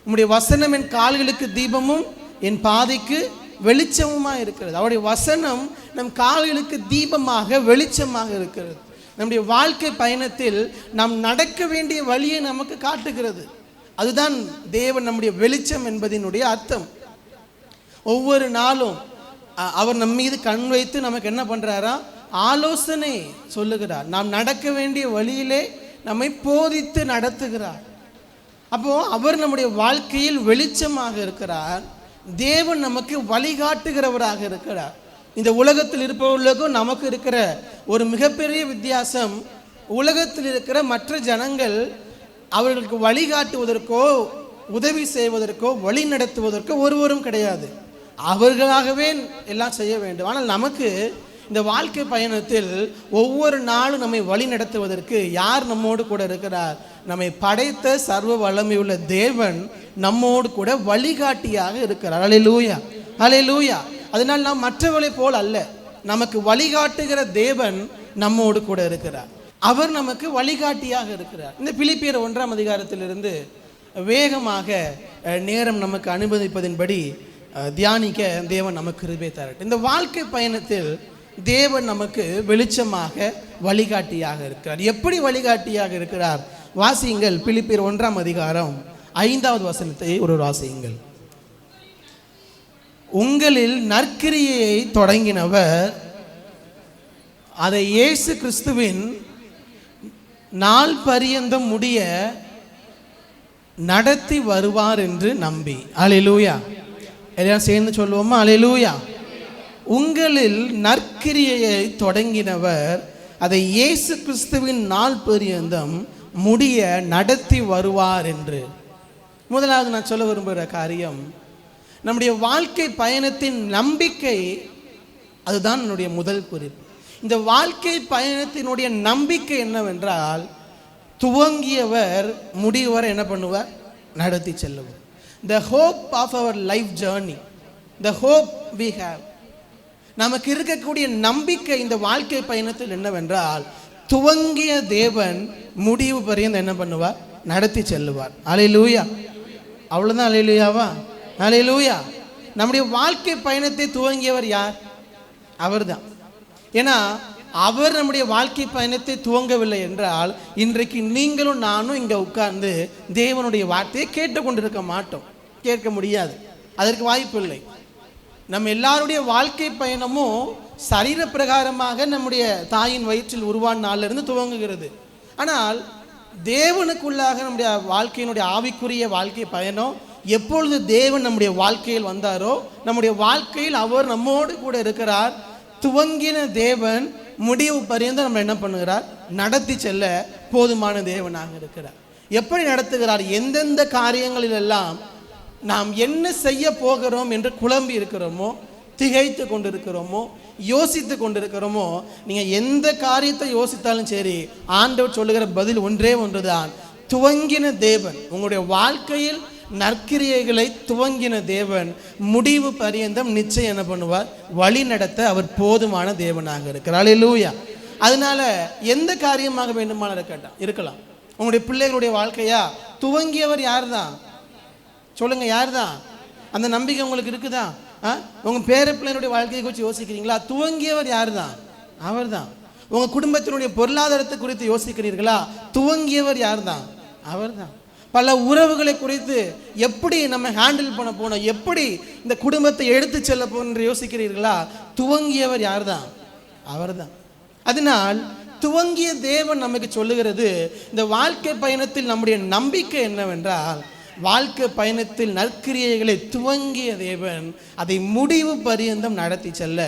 உம்முடைய வசனம் என் கால்களுக்கு தீபமும் என் பாதைக்கு வெளிச்சமுமாக இருக்கிறது. அவருடைய வசனம் நம் கால்களுக்கு தீபமாக வெளிச்சமாக இருக்கிறது. நம்முடைய வாழ்க்கை பயணத்தில் நாம் நடக்க வேண்டிய வழியை நமக்கு காட்டுகிறது. அதுதான் தேவன் நம்முடைய வெளிச்சம் என்பதனுடைய அர்த்தம். ஒவ்வொரு நாளும் அவர் நம் மீது கண் வைத்து நமக்கு என்ன பண்றாரா, ஆலோசனை சொல்லுகிறார். நாம் நடக்க வேண்டிய வழியிலே நம்மை போதித்து நடத்துகிறார். அப்போ அவர் நம்முடைய வாழ்க்கையில் வெளிச்சமாக இருக்கிறார். தேவன் நமக்கு வழிகாட்டுகிறவராக இருக்கிறார். இந்த உலகத்தில் இருப்பவர்களுக்கும் நமக்கு இருக்கிற ஒரு மிகப்பெரிய வித்தியாசம், உலகத்தில் இருக்கிற மற்ற ஜனங்கள் அவர்களுக்கு வழிகாட்டுவதற்கோ உதவி செய்வதற்கோ வழி நடத்துவதற்கோ ஒருவரும் கிடையாது. அவர்களாகவே எல்லாம் செய்ய வேண்டும். ஆனால் நமக்கு இந்த வாழ்க்கை பயணத்தில் ஒவ்வொரு நாளும் நம்மை வழி நடத்துவதற்கு யார் நம்மோடு கூட இருக்கிறார்? நம்மை படைத்த சர்வ வல்லமையுள்ள தேவன் நம்மோடு கூட வழிகாட்டியாக இருக்கிறார். அல்லேலூயா, அல்லேலூயா. அதனால் நாம் மற்றவர்களை போல் அல்ல, நமக்கு வழிகாட்டுகிற தேவன் நம்மோடு கூட இருக்கிறார். அவர் நமக்கு வழிகாட்டியாக இருக்கிறார். இந்த பிலிப்பியர் 1ஆம் அதிகாரத்திலிருந்து வேகமாக நேரம் நமக்கு அனுமதிப்பதின்படி தியானிக்க தேவன் நமக்கு கிருபை தரட்டும். இந்த வாழ்க்கை பயணத்தில் தேவன் நமக்கு வெளிச்சமாக வழிகாட்டியாக இருக்கிறார். எப்படி வழிகாட்டியாக இருக்கிறார்? வாசியுங்கள், பிலிப்பியர் 1ஆம் அதிகாரம் 5வது வசனத்தை ஒரு வாசியுங்கள். உங்களில் நற்கிரியை தொடங்கினவர் அதை இயேசு கிறிஸ்துவின் நாள் பரியந்தம் முடிய நடத்தி வருவார் என்று நம்பி. அல்லேலூயா. எல்லாம் சேர்ந்து சொல்லுவோமா? அல்லேலூயா. உங்களில் நற்கிரியை தொடங்கினவர் அதை இயேசு கிறிஸ்துவின் நாள் பரியந்தம் முடிய நடத்தி வருவார் என்று. முதலாவது நான் சொல்ல விரும்புகிற காரியம், நம்முடைய வாழ்க்கை பயணத்தின் நம்பிக்கை, அதுதான் என்னுடைய முதல் குறிப்பு. இந்த வாழ்க்கை பயணத்தினுடைய நம்பிக்கை என்னவென்றால், துவங்கியவர் முடிவரை என்ன பண்ணுவார்? நடத்தி செல்லுவார். The hope of our life journey, the hope we have, நமக்கு இருக்கக்கூடிய நம்பிக்கை இந்த வாழ்க்கை பயணத்தில் என்னவென்றால், துவங்கிய தேவன் முடிவு பரியந்தம் என்ன பண்ணுவார்? நடத்தி செல்லுவார். அல்லேலூயா. அவ்வளோதான். அல்லேலூயாவா? அல்லேலூயா. நம்முடைய வாழ்க்கை பயணத்தை துவங்கியவர் யார்? அவர்தான். ஏன்னா அவர் நம்முடைய வாழ்க்கை பயணத்தை துவங்கவில்லை என்றால் இன்றைக்கு நீங்களும் நானும் இங்கே உட்கார்ந்து தேவனுடைய வார்த்தையை கேட்டுக்கொண்டிருக்க மாட்டோம், கேட்க முடியாது, அதற்கு வாய்ப்பு இல்லை. நம்ம எல்லாருடைய வாழ்க்கை பயணமும் சரீர பிரகாரமாக நம்முடைய தாயின் வயிற்றில் உருவான நாளிலிருந்து துவங்குகிறது. ஆனால் தேவனுக்குள்ளாக நம்முடைய வாழ்க்கையினுடைய ஆவிக்குரிய வாழ்க்கை பயணம் எப்பொழுது தேவன் நம்முடைய வாழ்க்கையில் வந்தாரோ, நம்முடைய வாழ்க்கையில் அவர் நம்மோடு கூட இருக்கிறார். துவங்கின தேவன் முடிவு பரியந்தம் நம்ம என்ன பண்ணுகிறார்? நடத்தி செல்ல போதுமான தேவனாக இருக்கிறார். எப்படி நடத்துகிறார்? எந்தெந்த காரியங்களிலெல்லாம் நாம் என்ன செய்ய போகிறோம் என்று குழம்பி இருக்கிறோமோ, திகைத்து கொண்டிருக்கிறோமோ, யோசித்து கொண்டிருக்கிறோமோ, நீங்கள் எந்த காரியத்தை யோசித்தாலும் சரி, ஆண்டவர் சொல்லுகிற பதில் ஒன்றே ஒன்றுதான். துவங்கின தேவன், உங்களுடைய வாழ்க்கையில் நற்கிரியைகளை துவங்கின தேவன் முடிவு பரியந்தம் நிச்சயம் என்ன பண்ணுவார்? வழி நடத்த அவர் போதுமான தேவனாக இருக்கிறார். அல்லேலூயா. அதனால எந்த காரியமாக வேண்டுமான இருக்கலாம். உங்களுடைய பிள்ளைகளுடைய வாழ்க்கையா துவங்கியவர் யார் தான்? சொல்லுங்க, யார் தான்? அந்த நம்பிக்கை உங்களுக்கு இருக்குதா? உங்க பேர பிள்ளைகளுடைய வாழ்க்கையை குறித்து யோசிக்கிறீங்களா? துவங்கியவர் யார் தான்? அவர் தான். உங்க குடும்பத்தினுடைய பொருளாதாரத்தை குறித்து யோசிக்கிறீர்களா? துவங்கியவர் யார் தான்? அவர்தான். பல உறவுகளை குறித்து எப்படி நம்ம ஹேண்டில் பண்ண போனோம், எப்படி இந்த குடும்பத்தை எடுத்து செல்ல போகணும் என்று யோசிக்கிறீர்களா? துவங்கியவர் யார் தான்? அவர்தான். அதனால் துவங்கிய தேவன் நமக்கு சொல்லுகிறது, இந்த வாழ்க்கை பயணத்தில் நம்முடைய நம்பிக்கை என்னவென்றால், வாழ்க்கை பயணத்தில் நற்கிரியைகளை துவங்கிய தேவன் அதை முடிவு பரியந்தம் நடத்தி செல்ல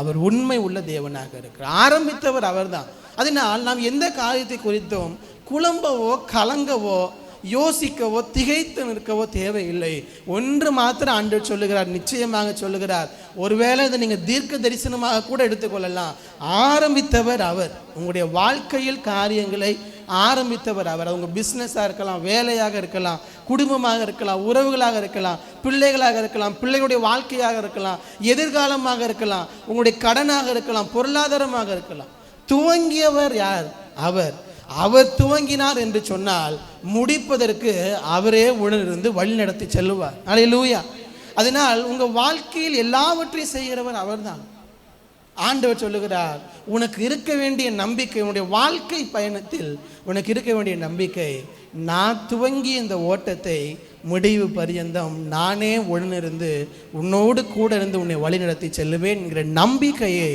அவர் உண்மை உள்ள தேவனாக இருக்கிறார். ஆரம்பித்தவர் அவர்தான். அதனால் நாம் எந்த காரியத்தை குறித்தும் குழம்பவோ கலங்கவோ யோசிக்கவோ திகைத்து நிற்கவோ தேவையில்லை. ஒன்று மாத்திரம் ஆண்டவர் சொல்லுகிறார், நிச்சயமாக சொல்லுகிறார். ஒருவேளை இதை நீங்கள் தீர்க்க தரிசனமாக கூட எடுத்துக்கொள்ளலாம். ஆரம்பித்தவர் அவர். உங்களுடைய வாழ்க்கையில் காரியங்களை ஆரம்பித்தவர் அவர். அவங்க பிஸ்னஸாக இருக்கலாம், வேலையாக இருக்கலாம், குடும்பமாக இருக்கலாம், உறவுகளாக இருக்கலாம், பிள்ளைகளாக இருக்கலாம், பிள்ளைகளுடைய வாழ்க்கையாக இருக்கலாம், எதிர்காலமாக இருக்கலாம், உங்களுடைய கடனாக இருக்கலாம், பொருளாதாரமாக இருக்கலாம். துவங்கியவர் யார்? அவர். அவர் துவங்கினார் என்று சொன்னால் முடிப்பதற்கு அவரே உடனிருந்து வழி நடத்தி செல்லுவார். அல்லேலூயா. அதனால் உங்கள் வாழ்க்கையில் எல்லாவற்றையும் செய்கிறவர் அவர்தான். ஆண்டவர் சொல்லுகிறார், உனக்கு இருக்க வேண்டிய நம்பிக்கை, உன்னுடைய வாழ்க்கை பயணத்தில் உனக்கு இருக்க வேண்டிய நம்பிக்கை, நான் துவங்கி இந்த ஓட்டத்தை முடிவு பரியந்தம் நானே உடனிருந்து உன்னோடு கூட இருந்து உன்னை வழி நடத்தி செல்லுவேன் என்கிற நம்பிக்கையை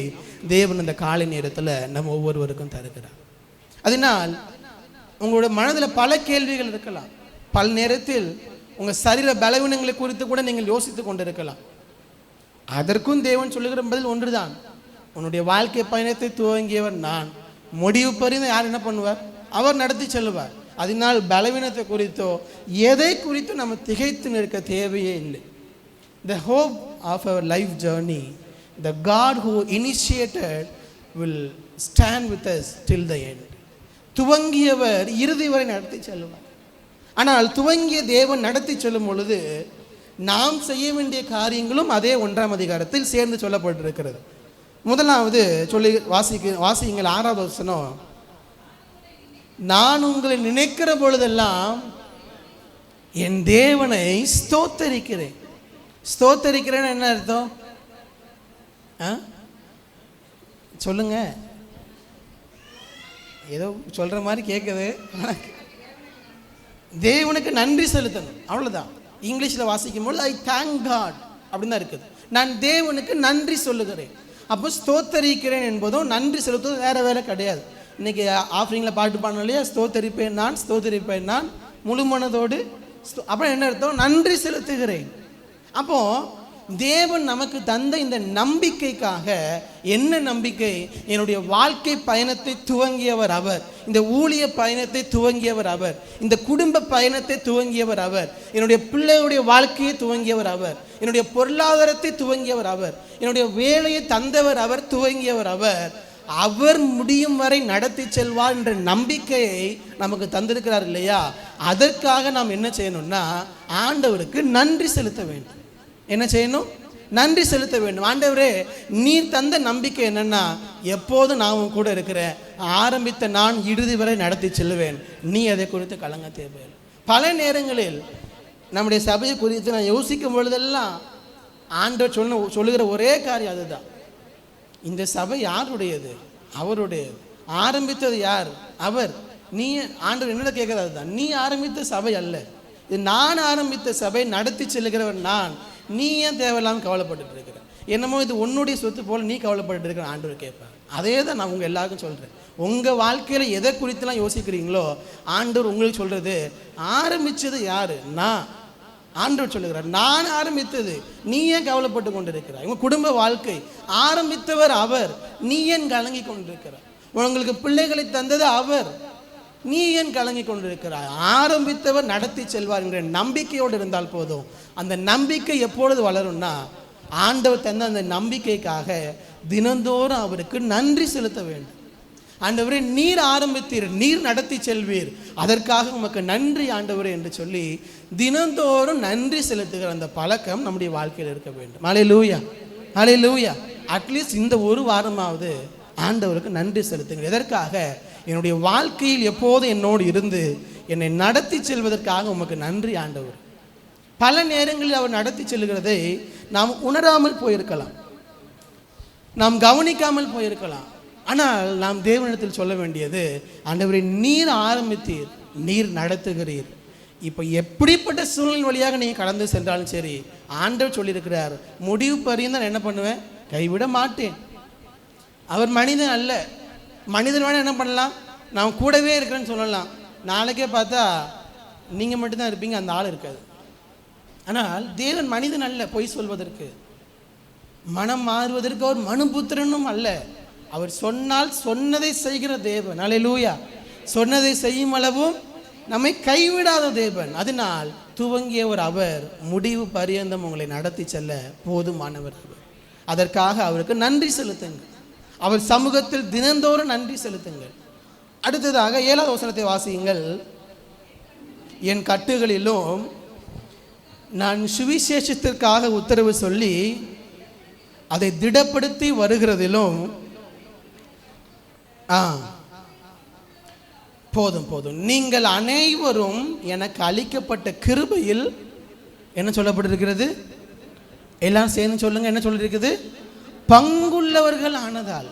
தேவன் இந்த காலை நேரத்தில் நம்ம ஒவ்வொருவருக்கும் தருகிறார். அதனால் உங்களுடைய மனதில் பல கேள்விகள் இருக்கலாம். பல நேரத்தில் உங்கள் சரீர பலவீனங்களை குறித்து கூட நீங்கள் யோசித்து கொண்டிருக்கலாம். அதற்கும் தேவன் சொல்லுகிற பதில் ஒன்றுதான், உன்னுடைய வாழ்க்கை பயணத்தை துவங்கியவர் நான், முடிவு பரிந்து யார் என்ன பண்ணுவார்? அவர் நடத்தி செல்லுவார். அதனால் பலவீனத்தை குறித்தோ எதை குறித்தோ நம்ம திகைத்து நிற்க தேவையே இல்லை. The hope of our life journey, the God who initiated will stand with us till the end. துவங்கியவர் இறுதி வரை நடத்தி செல்லுவார். ஆனால் துவங்கிய தேவன் நடத்தி செல்லும் பொழுது நாம் செய்ய வேண்டிய காரியங்களும் அதே 1ஆம் அதிகாரத்தில் சேர்ந்து சொல்லப்பட்டிருக்கிறது. முதலாவது சொல்லி வாசியுங்கள் 6வது வசனம். நான் உங்களை நினைக்கிற பொழுதெல்லாம் என் தேவனை ஸ்தோத்தரிக்கிறேன். ஸ்தோத்தரிக்கிறேன்னு என்ன அர்த்தம்? சொல்லுங்க. ஏதோ சொல்ற மாதிரி கேட்குது. தேவனுக்கு நன்றி செலுத்தணும், அவ்வளோதான். இங்கிலீஷில் வாசிக்கும் போது ஐ தேங்க் காட் அப்படின்னு தான் இருக்குது. நான் தேவனுக்கு நன்றி சொல்லுகிறேன். அப்போ ஸ்தோத்தரிக்கிறேன் என்பதும் நன்றி செலுத்துவதும் வேற வேற கிடையாது. இன்னைக்கு ஆஃபரிங்கில் பாட்டு பாடணும் இல்லையா, ஸ்தோத்தரிப்பேன் நான் முழு மனதோடு. அப்புறம் என்ன அர்த்தம்? நன்றி செலுத்துகிறேன். அப்போ தேவன் நமக்கு தந்த இந்த நம்பிக்கைக்காக, என்ன நம்பிக்கை? என்னுடைய வாழ்க்கை பயணத்தை துவங்கியவர் அவர், இந்த ஊழிய பயணத்தை துவங்கியவர் அவர், இந்த குடும்ப பயணத்தை துவங்கியவர் அவர், என்னுடைய பிள்ளைகளுடைய வாழ்க்கையை துவங்கியவர் அவர், என்னுடைய பொருளாதாரத்தை துவங்கியவர் அவர், என்னுடைய வேலையை தந்தவர் அவர், துவங்கியவர் அவர். அவர் முடியும் வரை நடத்தி செல்வார் என்ற நம்பிக்கையை நமக்கு தந்திருக்கிறார் இல்லையா? அதற்காக நாம் என்ன செய்யணும்னா ஆண்டவருக்கு நன்றி செலுத்த வேண்டும். என்ன செய்யணும்? நன்றி செலுத்த வேண்டும். ஆண்டவரே, நீர் தந்த நம்பிக்கை என்னன்னா, எப்போதும் நான் கூட இருக்கிறேன், ஆரம்பித்த நான் இறுதி வரை நடத்தி செல்லுவேன், நீ அதை குறித்து கலங்க தேவையில்லை. பல நேரங்களில் நம்முடைய சபையை குறித்து நான் யோசிக்கும் பொழுதெல்லாம் ஆண்டவர் சொல்லுகிற ஒரே காரியம் அதுதான், இந்த சபை யாருடையது? அவருடையது. ஆரம்பித்தது யார்? அவர். நீ ஆண்டவர் என்னோட கேட்கறது தான், நீ ஆரம்பித்த சபை அல்ல, இது நான் ஆரம்பித்த சபை, நடத்தி செல்லுகிறவர் நான். நீ ஏன் தேவையில்லாமல் கவலைப்பட்டு இருக்கிற? என்னமோ இது உன்னுடைய சொத்து போல நீ கவலைப்பட்டு இருக்கிற ஆண்டவர் கேட்பார். அதே தான் நான் உங்கள் எல்லாருக்கும் சொல்கிறேன். உங்கள் வாழ்க்கையில் எதை குறித்துலாம் யோசிக்கிறீங்களோ ஆண்டவர் உங்களுக்கு சொல்கிறது, ஆரம்பித்தது யார்? நான். ஆண்டவர் சொல்லுகிறார், நான் ஆரம்பித்தது, நீ ஏன் கவலைப்பட்டு கொண்டு இருக்கிறார்? உங்கள் குடும்ப வாழ்க்கை ஆரம்பித்தவர் அவர், நீ ஏன் கலங்கி கொண்டிருக்கிறார்? உங்களுக்கு பிள்ளைகளை தந்தது அவர், நீ ஏன் கலங்கி கொண்டிருக்கிறாய்? ஆரம்பித்தவர் நடத்தி செல்வார் என்ற நம்பிக்கையோடு இருந்தால் போதும். அந்த நம்பிக்கை எப்பொழுது வளரும்னா, ஆண்டவர் தந்த அந்த நம்பிக்கைக்காக தினந்தோறும் அவருக்கு நன்றி செலுத்த வேண்டும். ஆண்டவரே, நீர் ஆரம்பித்தீர், நீர் நடத்தி செல்வீர், அதற்காக உமக்கு நன்றி ஆண்டவரே என்று சொல்லி தினந்தோறும் நன்றி செலுத்துகிற அந்த பழக்கம் நம்முடைய வாழ்க்கையில் இருக்க வேண்டும். அல்லேலூயா, அல்லேலூயா. அட்லீஸ்ட் இந்த ஒரு வாரமாவது ஆண்டவருக்கு நன்றி செலுத்துங்கள். எதற்காக? என்னுடைய வாழ்க்கையில் எப்போது என்னோடு இருந்து என்னை நடத்தி செல்வதற்காக உமக்கு நன்றி ஆண்டவர். பல நேரங்களில் அவர் நடத்தி செல்கிறதை நாம் உணராமல் போயிருக்கலாம், நாம் கவனிக்காமல் போயிருக்கலாம். ஆனால் நாம் தேவனிடத்தில் சொல்ல வேண்டியது, ஆண்டவரே, நீர் ஆரம்பித்தீர், நீர் நடத்துகிறீர். இப்போ எப்படிப்பட்ட சூழ்நிலை வழியாக நீங்கள் கடந்து சென்றாலும் சரி, ஆண்டவர் சொல்லியிருக்கிறார், முடிவு பரியந்தம் நான் என்ன பண்ணுவேன், கைவிட மாட்டேன். அவர் மனிதன் அல்ல. மனிதன் வேணால் என்ன பண்ணலாம், நான் கூடவே இருக்கிறேன்னு சொல்லலாம். நாளைக்கே பார்த்தா நீங்கள் மட்டும்தான் இருப்பீங்க, அந்த ஆள் இருக்காது. ஆனால் தேவன் மனிதன் அல்ல பொய் சொல்வதற்கு, மனம் மாறுவதற்கு அவர் மனுபுத்திரனும் அல்ல. அவர் சொன்னால் சொன்னதை செய்கிற தேவன். அல்லேலூயா. சொன்னதை செய்யும் அளவும் நம்மை கைவிடாத தேவன். அதனால் துவங்கியவர் அவர், முடிவு பரியந்தம் உங்களை நடத்தி செல்ல போதுமானவர் அவர். அதற்காக அவருக்கு நன்றி செலுத்துங்கள். அவர் சமூகத்தில் தினந்தோறும் நன்றி செலுத்துங்கள். அடுத்ததாக 7வது வசனத்தை வாசியுங்கள். என் கட்டுகளிலும் நான் சுவிசேஷத்திற்காக உத்தரவு சொல்லி அதை திடப்படுத்தி வருகிறதிலும் போதும் நீங்கள் அனைவரும் எனக்கு அளிக்கப்பட்ட கிருபையில் என்ன சொல்லப்பட்டிருக்கிறது, எல்லாம் சேர்ந்து சொல்லுங்க, என்ன சொல்லியிருக்குது, பங்குள்ளவர்கள் ஆனதால்.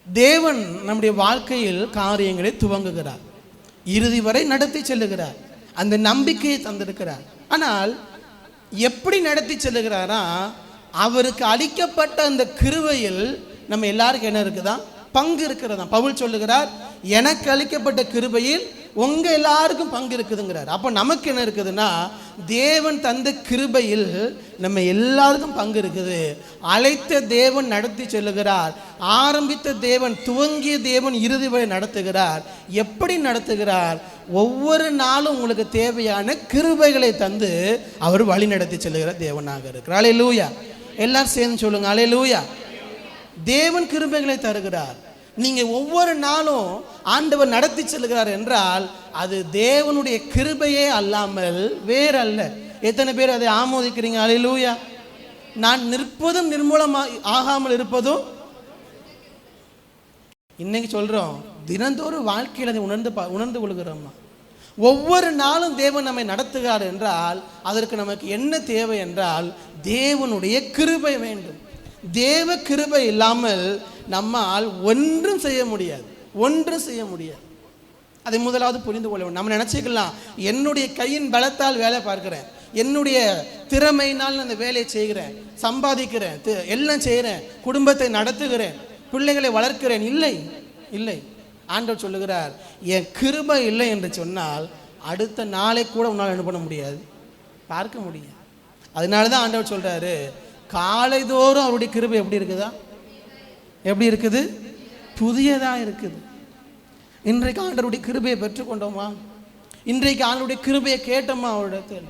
தேவன் நம்முடைய வாழ்க்கையில் காரியங்களை துவங்குகிறார், இறுதி வரை நடத்தி செல்லுகிறார், அந்த நம்பிக்கையை தந்திருக்கிறார். ஆனால் எப்படி நடத்தி செல்லுகிறாரா, அவருக்கு அளிக்கப்பட்ட அந்த கிருபையில் நம்ம எல்லாருக்கும் என்ன இருக்குதா, பங்கு இருக்கிறதா. பவுல் சொல்லுகிறார், எனக்கு அளிக்கப்பட்ட கிருபையில் உங்க எல்லாருக்கும் பங்கு இருக்குதுங்கிறார். அப்போ நமக்கு என்ன இருக்குதுன்னா, தேவன் தந்த கிருபையில் நம்ம எல்லாருக்கும் பங்கு இருக்குது. அழைத்த தேவன் நடத்தி செல்லுகிறார். ஆரம்பித்த தேவன், துவங்கிய தேவன் இறுதி வரை நடத்துகிறார். எப்படி நடத்துகிறார், ஒவ்வொரு நாளும் உங்களுக்கு தேவையான கிருபைகளை தந்து அவர் வழி நடத்தி செல்லுகிற தேவனாக இருக்கிறார். அல்லேலூயா. எல்லாரும் சேர்ந்து சொல்லுங்க, அல்லேலூயா. தேவன் கிருபைகளை தருகிறார். நீங்க ஒவ்வொரு நாளும் ஆண்டவர் நடத்தி செல்கிறார் என்றால் அது தேவனுடைய கிருபையே அல்லாமல் வேறல்ல. எத்தனை பேர் அதை ஆமோதிக்கிறீங்க? அல்லேலூயா. நான் நிற்பதும் நிர்மூலமா ஆகாமல் இருப்பதும், இன்னைக்கு சொல்றோம், தினந்தோறும் வாழ்க்கையில் அதை உணர்ந்து கொள்கிறோமா? ஒவ்வொரு நாளும் தேவன் நம்மை நடத்துகிறார் என்றால் அதற்கு நமக்கு என்ன தேவை என்றால் தேவனுடைய கிருபை வேண்டும். தேவ கிருபை இல்லாமல் நம்மால் ஒன்றும் செய்ய முடியாது. அதை முதலாவது புரிந்து கொள்ள வேண்டும். நம்ம நினச்சிக்கலாம், என்னுடைய கையின் பலத்தால் வேலை பார்க்கிறேன், என்னுடைய திறமையினால் அந்த வேலையை செய்கிறேன், சம்பாதிக்கிறேன், எல்லாம் செய்கிறேன், குடும்பத்தை நடத்துகிறேன், பிள்ளைகளை வளர்க்கிறேன். இல்லை. ஆண்டவர் சொல்லுகிறார், என் கிருபை இல்லை என்று சொன்னால் அடுத்த நாளை கூட உன்னால் என்ன பண்ண முடியாது, பார்க்க முடியாது. அதனால தான் ஆண்டவர் சொல்கிறாரு, காலைதோறும் அவருடைய கிருபை எப்படி இருக்குது, புதியதாக இருக்குது. இன்றைக்கு ஆண்டவருடைய கிருபையை பெற்றுக்கொண்டோமா? இன்றைக்கு ஆண்டவருடைய கிருபையை கேட்டோமா? அவரிடத்தில்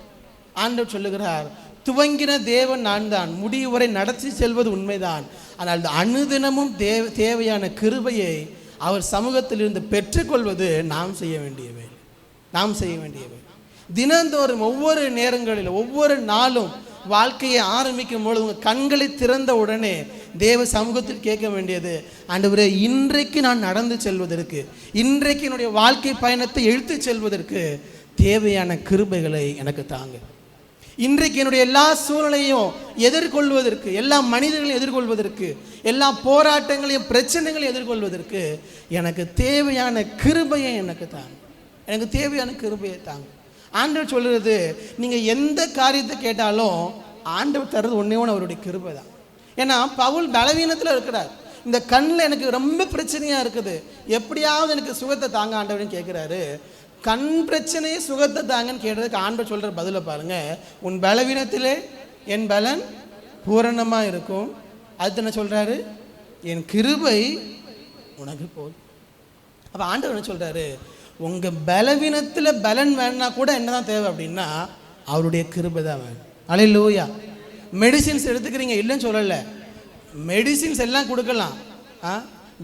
ஆண்டவர் சொல்லுகிறார், துவங்கின தேவன் நான் தான், முடிவு வரை நடத்தி செல்வது உண்மைதான். ஆனால் அனுதினமும் தேவையான கிருபையை அவர் சமூகத்திலிருந்து பெற்றுக்கொள்வது நாம் செய்ய வேண்டியவை. தினந்தோறும் ஒவ்வொரு நேரங்களில் ஒவ்வொரு நாளும் வாழ்க்கையை ஆரம்பிக்கும் பொழுது உங்கள் கண்களை திறந்த உடனே தேவ சமூகத்தில் கேட்க வேண்டியது, ஆண்டவரே, இன்றைக்கு நான் நடந்து செல்வதற்கு, இன்றைக்கு என்னுடைய வாழ்க்கை பயணத்தை இழுத்து செல்வதற்கு தேவையான கிருபைகளை எனக்கு தாங்க. இன்றைக்கு என்னுடைய எல்லா சூழ்நிலையும் எதிர்கொள்வதற்கு, எல்லா மனிதர்களையும் எதிர்கொள்வதற்கு, எல்லா போராட்டங்களையும் பிரச்சனைகளையும் எதிர்கொள்வதற்கு எனக்கு தேவையான கிருபையை எனக்கு தாங்க. ஆண்டவர் சொல்லுறது, நீங்கள் எந்த காரியத்தை கேட்டாலும் ஆண்டவர் தர்றது ஒன்றே ஒன்று, அவருடைய கிருபை தான். ஏன்னா பவுல் பலவீனத்தில் இருக்கிறார். இந்த கண்ணில் எனக்கு ரொம்ப பிரச்சனையாக இருக்குது, எப்படியாவது எனக்கு சுகத்தை தாங்க ஆண்டவர்னு கேட்குறாரு. கண் பிரச்சனையே சுகத்தை தாங்கன்னு கேட்டதுக்கு ஆண்டவர் சொல்கிற பதிலை பாருங்க, உன் பலவீனத்திலே என் பலன் பூரணமாக இருக்கும். அது என்ன சொல்கிறாரு, என் கிருபை உனக்கு போதும். அப்போ ஆண்டவர் என்ன சொல்கிறாரு, உங்கள் பலவீனத்தில் பலன் வேணுன்னா கூட என்ன தான் தேவை அப்படின்னா அவருடைய கிருபை தான் வேணும். அல்லேலூயா. மெடிசின்ஸ் எடுத்துக்கிறீங்க, இல்லைன்னு சொல்லலை, மெடிசின்ஸ் எல்லாம் கொடுக்கலாம்,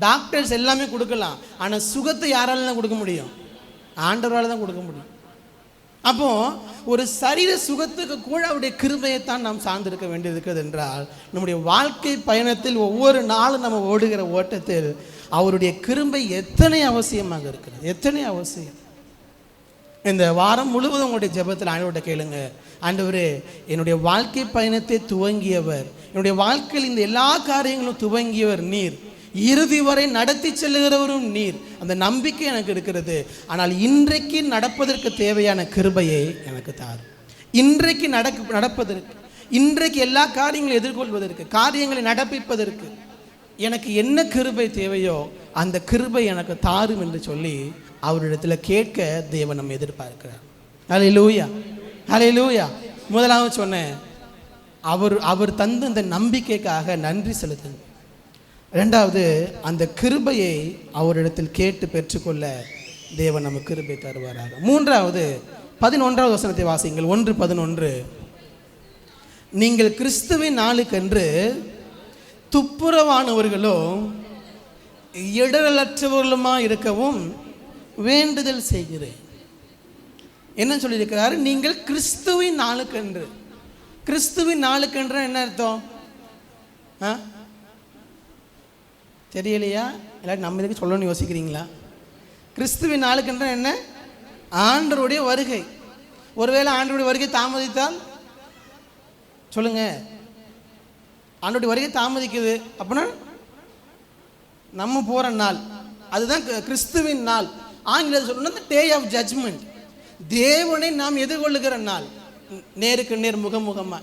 டாக்டர்ஸ் எல்லாமே கொடுக்கலாம். ஆனால் சுகத்தை யாரால தான் கொடுக்க முடியும்? ஆண்டவரால் தான் கொடுக்க முடியும். அப்போ ஒரு சரீர சுகத்துக்கு கூட அவருடைய கிருபையைத்தான் நாம் சார்ந்திருக்க வேண்டியது இருக்கிறது என்றால், நம்முடைய வாழ்க்கை பயணத்தில் ஒவ்வொரு நாளும் நம்ம ஓடுகிற ஓட்டத்தில் அவருடைய கிருபை எத்தனை அவசியமாக இருக்கிறது, எத்தனை அவசியம். இந்த வாரம் முழுவதும் உங்களுடைய ஜெபத்தில் ஆண்டவர்கிட்ட கேளுங்க, ஆண்டவரே, என்னுடைய வாழ்க்கை பயணத்தை துவங்கியவர், என்னுடைய வாழ்க்கையில் இந்த எல்லா காரியங்களும் துவங்கியவர் நீர், இறுதி வரை நடத்தி செல்லுகிறவரும் நீர். அந்த நம்பிக்கை எனக்கு இருக்கிறது. ஆனால் இன்றைக்கு நடப்பதற்கு தேவையான கிருபையை எனக்கு தார். இன்றைக்கு நடப்பதற்கு, இன்றைக்கு எல்லா காரியங்களை எதிர்கொள்வதற்கு, காரியங்களை நடப்பிப்பதற்கு எனக்கு என்ன கிருபை தேவையோ அந்த கிருபை எனக்கு தாரும் என்று சொல்லி அவரிடத்தில் கேட்க தேவன் நம்ம எதிர்பார்க்கிறார். ஹல்லேலூயா, ஹல்லேலூயா. முதலாவது சொன்னேன், அவர் தந்த அந்த நம்பிக்கைக்காக நன்றி செலுத்துங்க. ரெண்டாவது, அந்த கிருபையை அவரிடத்தில் கேட்டு பெற்றுக்கொள்ள தேவன் நமக்கு கிருபை தருவாராக. மூன்றாவது, 11வது வசனத்தை வாசிங்கள். 1:11. நீங்கள் கிறிஸ்துவின் நாளுக்கென்று துப்புரவானவர்களும் இடரலற்றவர்களுமா இருக்கவும் வேண்டுதல் செய்கிறேன். என்ன சொல்லியிருக்கிறார்? நீங்கள் கிறிஸ்துவின் நாளுக்கென்று. கிறிஸ்துவின் நாளுக்கென்று என்ன அர்த்தம்? தெரியலையா? எல்லாரும் நம்ம இதுக்கு சொல்லணும்னு யோசிக்கிறீங்களா? கிறிஸ்துவின் நாளுக்கென்று என்ன? ஆண்டவருடைய வருகை. ஒருவேளை ஆண்டவருடைய வருகை தாமதித்தால் சொல்லுங்க, ஆண்டவருடைய வருகை தாமதிக்குது அப்படின்னா நம்ம போகிற நாள், அதுதான் கிறிஸ்துவின் நாள். ஆங்கிலத்தில் சொல்லணும்னா டே ஆஃப் ஜட்ஜ்மெண்ட். தேவனை நாம் எதிர்கொள்ளுகிற நாள், நேருக்கு நேர் முகமுகமாக.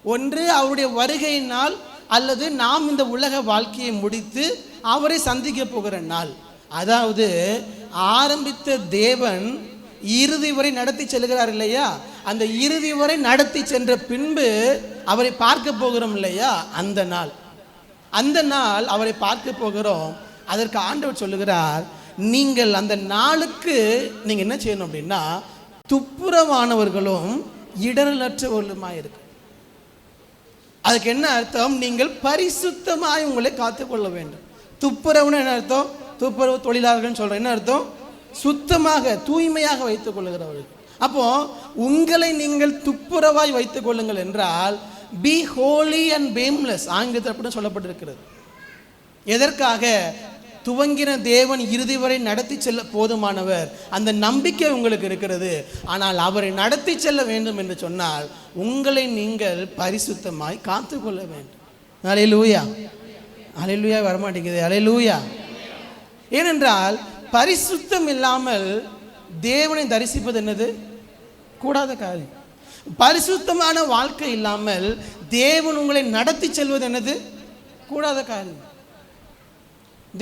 ஒன்று அவருடைய வருகையினால், அல்லது நாம் இந்த உலக வாழ்க்கையை முடித்து அவரை சந்திக்க போகிற நாள். அதாவது ஆரம்பித்த தேவன் இறுதி வரை நடத்தி செல்கிறார் இல்லையா? அந்த இறுதி வரை நடத்தி சென்ற பின்பு அவரை பார்க்க போகிறோம் இல்லையா? அந்த நாள், அந்த நாள் அவரை பார்க்க போகிறோம். அதற்கு ஆண்டவர் சொல்லுகிறார், நீங்கள் அந்த நாளுக்கு நீங்கள் என்ன செய்யணும் அப்படின்னா துப்புரவானவர்களும் இடரலற்றவர்களுமாய் இருக்கு. அதுக்கு என்ன அர்த்தம்? நீங்கள் பரிசுத்தமாய் உங்களை காத்துக்கொள்ள வேண்டும். துப்புரவுன்னு என்ன அர்த்தம்? துப்புரவு தொழிலாளர்கள் சொல்கிறேன். என்ன அர்த்தம்? சுத்தமாக தூய்மையாக வைத்துக் கொள்ளுகிறவர்கள். அப்போ உங்களை நீங்கள் துப்புரவாய் வைத்துக் கொள்ளுங்கள் என்றால் பி ஹோலி அண்ட் பேம்லெஸ் ஆங்கிலத்தில் அப்படின்னு சொல்லப்பட்டிருக்கிறது. எதற்காக? துவங்கின தேவன் இறுதி வரை நடத்தி செல்ல போதுமானவர். அந்த நம்பிக்கை உங்களுக்கு இருக்கிறது. ஆனால் அவரை நடத்தி செல்ல வேண்டும் என்று சொன்னால் உங்களை நீங்கள் பரிசுத்தமாய் காத்துக்கொள்ள வேண்டும். அல்லேலூயா, அல்லேலூயா. வரமாட்டேங்குது. அல்லேலூயா. ஏனென்றால் பரிசுத்தம் இல்லாமல் தேவனை தரிசிப்பது என்னது? கூடாத காரியம். பரிசுத்தமான வாழ்க்கை இல்லாமல் தேவன் உங்களை நடத்தி செல்வது என்னது? கூடாத காரியம்.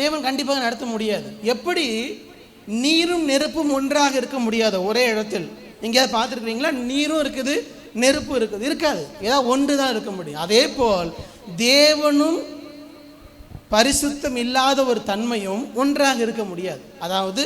தேவன் கண்டிப்பாக நடத்த முடியாது. எப்படி நீரும் நெருப்பும் ஒன்றாக இருக்க முடியாது ஒரே இடத்தில். எங்கேயாவது பார்த்துருக்கிறீங்களா? நீரும் இருக்குது, நெருப்பு இருக்குது? இருக்காது. ஏதாவது ஒன்று தான் இருக்க முடியும். அதே போல் தேவனும் பரிசுத்தம் இல்லாத ஒரு தன்மையும் ஒன்றாக இருக்க முடியாது. அதாவது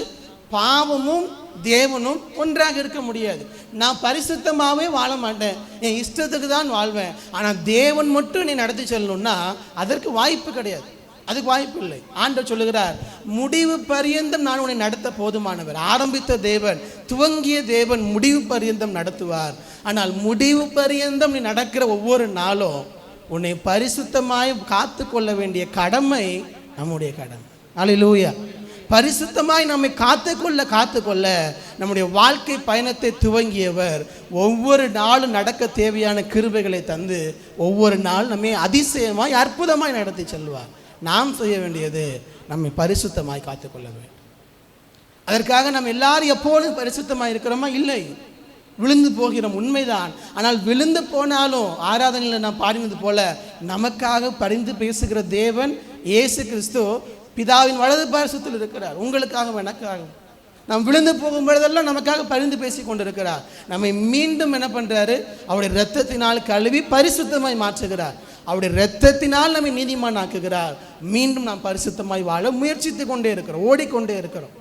பாவமும் தேவனும் ஒன்றாக இருக்க முடியாது. நான் பரிசுத்தமாகவே வாழ மாட்டேன், என் இஷ்டத்துக்கு தான் வாழ்வேன், ஆனால் தேவன் மட்டும் நீ நடத்தி செல்லணும்னா அதற்கு வாய்ப்பு கிடையாது. அதுக்கு வாய்ப்பு இல்லை. ஆண்டவர் சொல்லுகிறார், முடிவு பரியந்தம் நான் உன்னை நடத்த போதுமானவர். ஆரம்பித்த தேவன், துவங்கிய தேவன் முடிவு பரியந்தம் நடத்துவார். ஆனால் முடிவு பரியந்தம் நீ நடக்கிற ஒவ்வொரு நாளும் உன்னை பரிசுத்தமாய் காத்து கொள்ள வேண்டிய கடமை நம்முடைய கடமை. அல்லேலூயா. பரிசுத்தமாய் நம்மை காத்துக்கொள்ள நம்முடைய வாழ்க்கை பயணத்தை துவங்கியவர் ஒவ்வொரு நாளும் நடக்க தேவையான கிருபைகளை தந்து ஒவ்வொரு நாள் நம்மை அதிசயமாய் அற்புதமாய் நடத்தி செல்வார். நாம் செய்ய வேண்டியது நம்மை பரிசுத்தமாய் காத்துக்கொள்ள வேண்டும். அதற்காக நம்ம எல்லாரும் எப்போதும் பரிசுத்தமாய் இருக்கிறோமா? இல்லை, விழுந்து போகிறோம், உண்மைதான். ஆனால் விழுந்து போனாலும் ஆராதனையில் நாம் பாடினது போல நமக்காக பரிந்து பேசுகிற தேவன் இயேசு கிறிஸ்து பிதாவின் வலது பாரசத்தில் இருக்கிறார். உங்களுக்காக எனக்காக நாம் விழுந்து போகும் பொழுதெல்லாம் நமக்காக பரிந்து பேசி கொண்டிருக்கிறார். நம்மை மீண்டும் என்ன பண்ணுறாரு? அவருடைய இரத்தத்தினால் கழுவி பரிசுத்தமாய் மாற்றுகிறார். அவருடைய இரத்தத்தினால் நம்மை நீதிமான் ஆக்குகிறார். மீண்டும் நாம் பரிசுத்தமாய் வாழ முயற்சித்து கொண்டே இருக்கிறோம், ஓடிக்கொண்டே இருக்கிறோம்,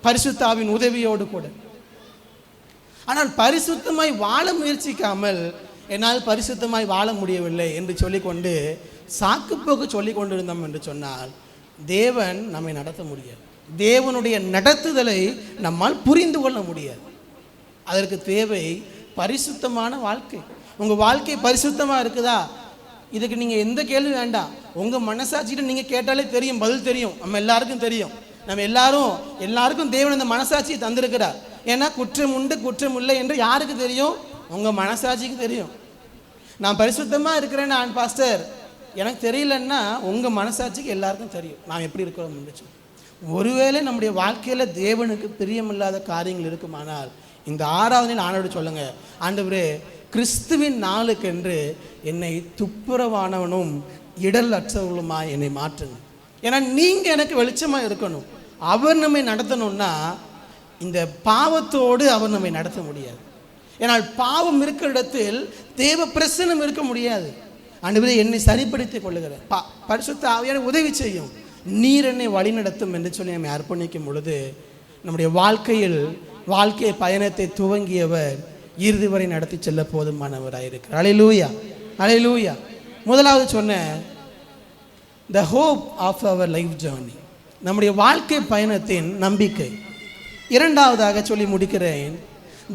பரிசுத்தாவின் உதவியோடு கூட. ஆனால் பரிசுத்தமாய் வாழ முயற்சிக்காமல் என்னால் பரிசுத்தமாய் வாழ முடியவில்லை என்று சொல்லிக்கொண்டு சாக்குப்போக்கு சொல்லி கொண்டிருந்தோம் என்று சொன்னால் தேவன் நம்மை நடத்த முடியாது. தேவனுடைய நடத்துதலை நம்மால் புரிந்து கொள்ள முடியாது. அதற்கு தேவை பரிசுத்தமான வாழ்க்கை. உங்கள் வாழ்க்கை பரிசுத்தமாக இருக்குதா? இதுக்கு நீங்கள் எந்த கேள்வி வேண்டாம். உங்கள் மனசாட்சிகிட்ட நீங்கள் கேட்டாலே தெரியும், பதில் தெரியும். நம்ம எல்லாருக்கும் தெரியும். நம்ம எல்லாருக்கும் தேவன் அந்த மனசாட்சியை தந்திருக்கிறார். ஏன்னா குற்றம் உண்டு குற்றம் இல்லை என்று யாருக்கு தெரியும்? உங்கள் மனசாட்சிக்கு தெரியும். நான் பரிசுத்தமாக இருக்கிறேன் நான் பாஸ்டர், எனக்கு தெரியலன்னா உங்கள் மனசாட்சிக்கு எல்லாருக்கும் தெரியும் நாம் எப்படி இருக்கிறோம் முடிச்சு. ஒருவேளை நம்முடைய வாழ்க்கையில் தேவனுக்கு பிரியமில்லாத காரியங்கள் இருக்குமானால் இந்த 6வது நாள் ஆண்டவரோடு சொல்லுங்கள், ஆண்டவரே கிறிஸ்துவின் நாளுக்கென்று என்னை துப்புரவானவனும் இடல் அற்றவர்களுமாய் என்னை மாற்றுங்க. ஏன்னா நீங்கள் எனக்கு வெளிச்சமாக இருக்கணும். அவர் நம்மை நடத்தணும்னா இந்த பாவத்தோடு அவர் நம்மை நடத்த முடியாது. ஏன்னால் பாவம் இருக்கிற இடத்தில் தேவ பிரசன்னம் இருக்க முடியாது. ஆண்டவரே என்னை சரிப்படுத்திக் கொள்ளுகிறேன், பரிசுத்த ஆவியான உதவி செய்யும், நீர் என்னை வழி நடத்தும் என்று சொல்லி நம்மை அர்ப்பணிக்கும் பொழுது நம்முடைய வாழ்க்கை பயணத்தை துவங்கியவர் இறுதி வரை நடத்தி செல்ல போதுமானவராயிருக்கிறார். அல்லேலூயா, அல்லேலூயா. முதலாவது சொன்ன the hope of our life journey, நம்முடைய வாழ்க்கை பயணத்தின் நம்பிக்கை. இரண்டாவதாக சொல்லி முடிக்கிறேன்,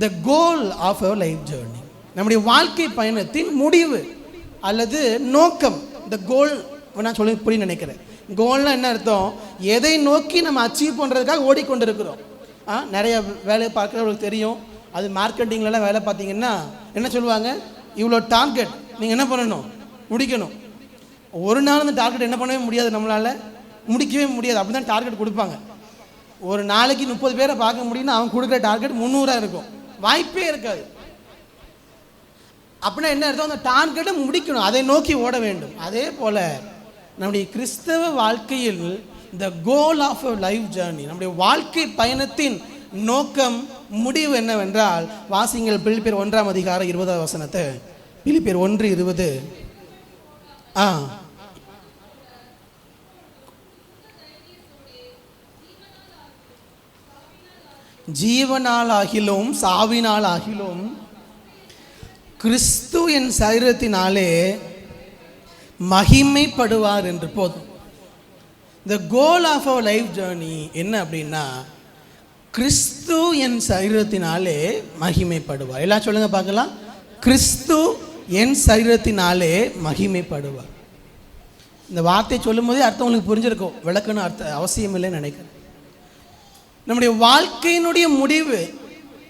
the goal of our life journey, நம்முடைய வாழ்க்கை பயணத்தின் முடிவு அல்லது நோக்கம். the goal நான் சொல்லி புரிய நினைக்கிறேன். கோல்னா என்ன அர்த்தம்? எதை நோக்கி நம்ம அச்சீவ் பண்ணுறதுக்காக ஓடிக்கொண்டிருக்கிறோம். நிறைய வேலையை பார்க்குறவங்களுக்கு தெரியும். அது மார்க்கெட்டிங்லலாம் வேலை பார்த்தீங்கன்னா என்ன சொல்லுவாங்க, இவ்வளோ டார்கெட் நீங்கள் என்ன பண்ணணும், முடிக்கணும். ஒரு நாள் அந்த டார்கெட் என்ன பண்ணவே முடியாது, நம்மளால் முடிக்கவே முடியாது. அப்படி தான் டார்கெட் கொடுப்பாங்க. ஒரு நாளைக்கு 30 பேரை பார்க்க முடியும்னா அவங்க கொடுக்குற டார்கெட் 300 இருக்கும், வாய்ப்பே இருக்காது. அப்படின்னா என்ன அர்த்தம், அந்த டார்கெட்டை முடிக்கணும், அதை நோக்கி ஓட வேண்டும். அதே போல் நம்முடைய கிறிஸ்தவ வாழ்க்கையில் the goal of our life journey, நம்முடைய வாழ்க்கை பயணத்தின் நோக்கம் முடிவு என்னவென்றால், வாசிங்கள் பிலிப்பியர் 1ஆம் அதிகாரம் 20வது வசனத்தை. பிலிப்பியர் 1:20. ஜீவனால் ஆகிலும் சாவினால் ஆகிலும் கிறிஸ்து என் சரீரத்தினாலே மகிமைப்படுவார் என்று போதும். the goal of our life journey என்ன அப்படின்னா, கிறிஸ்து என் சரீரத்தினாலே மகிமைப்படுவார். எல்லாம் சொல்லுங்க பார்க்கலாம், கிறிஸ்து என் சரீரத்தினாலே மகிமைப்படுவார். இந்த வார்த்தை சொல்லும் போதே அர்த்தம் உங்களுக்கு புரிஞ்சிருக்கும், விளக்கணும் அர்த்தம் அவசியம் இல்லைன்னு நினைக்கிறேன். நம்முடைய வாழ்க்கையினுடைய முடிவு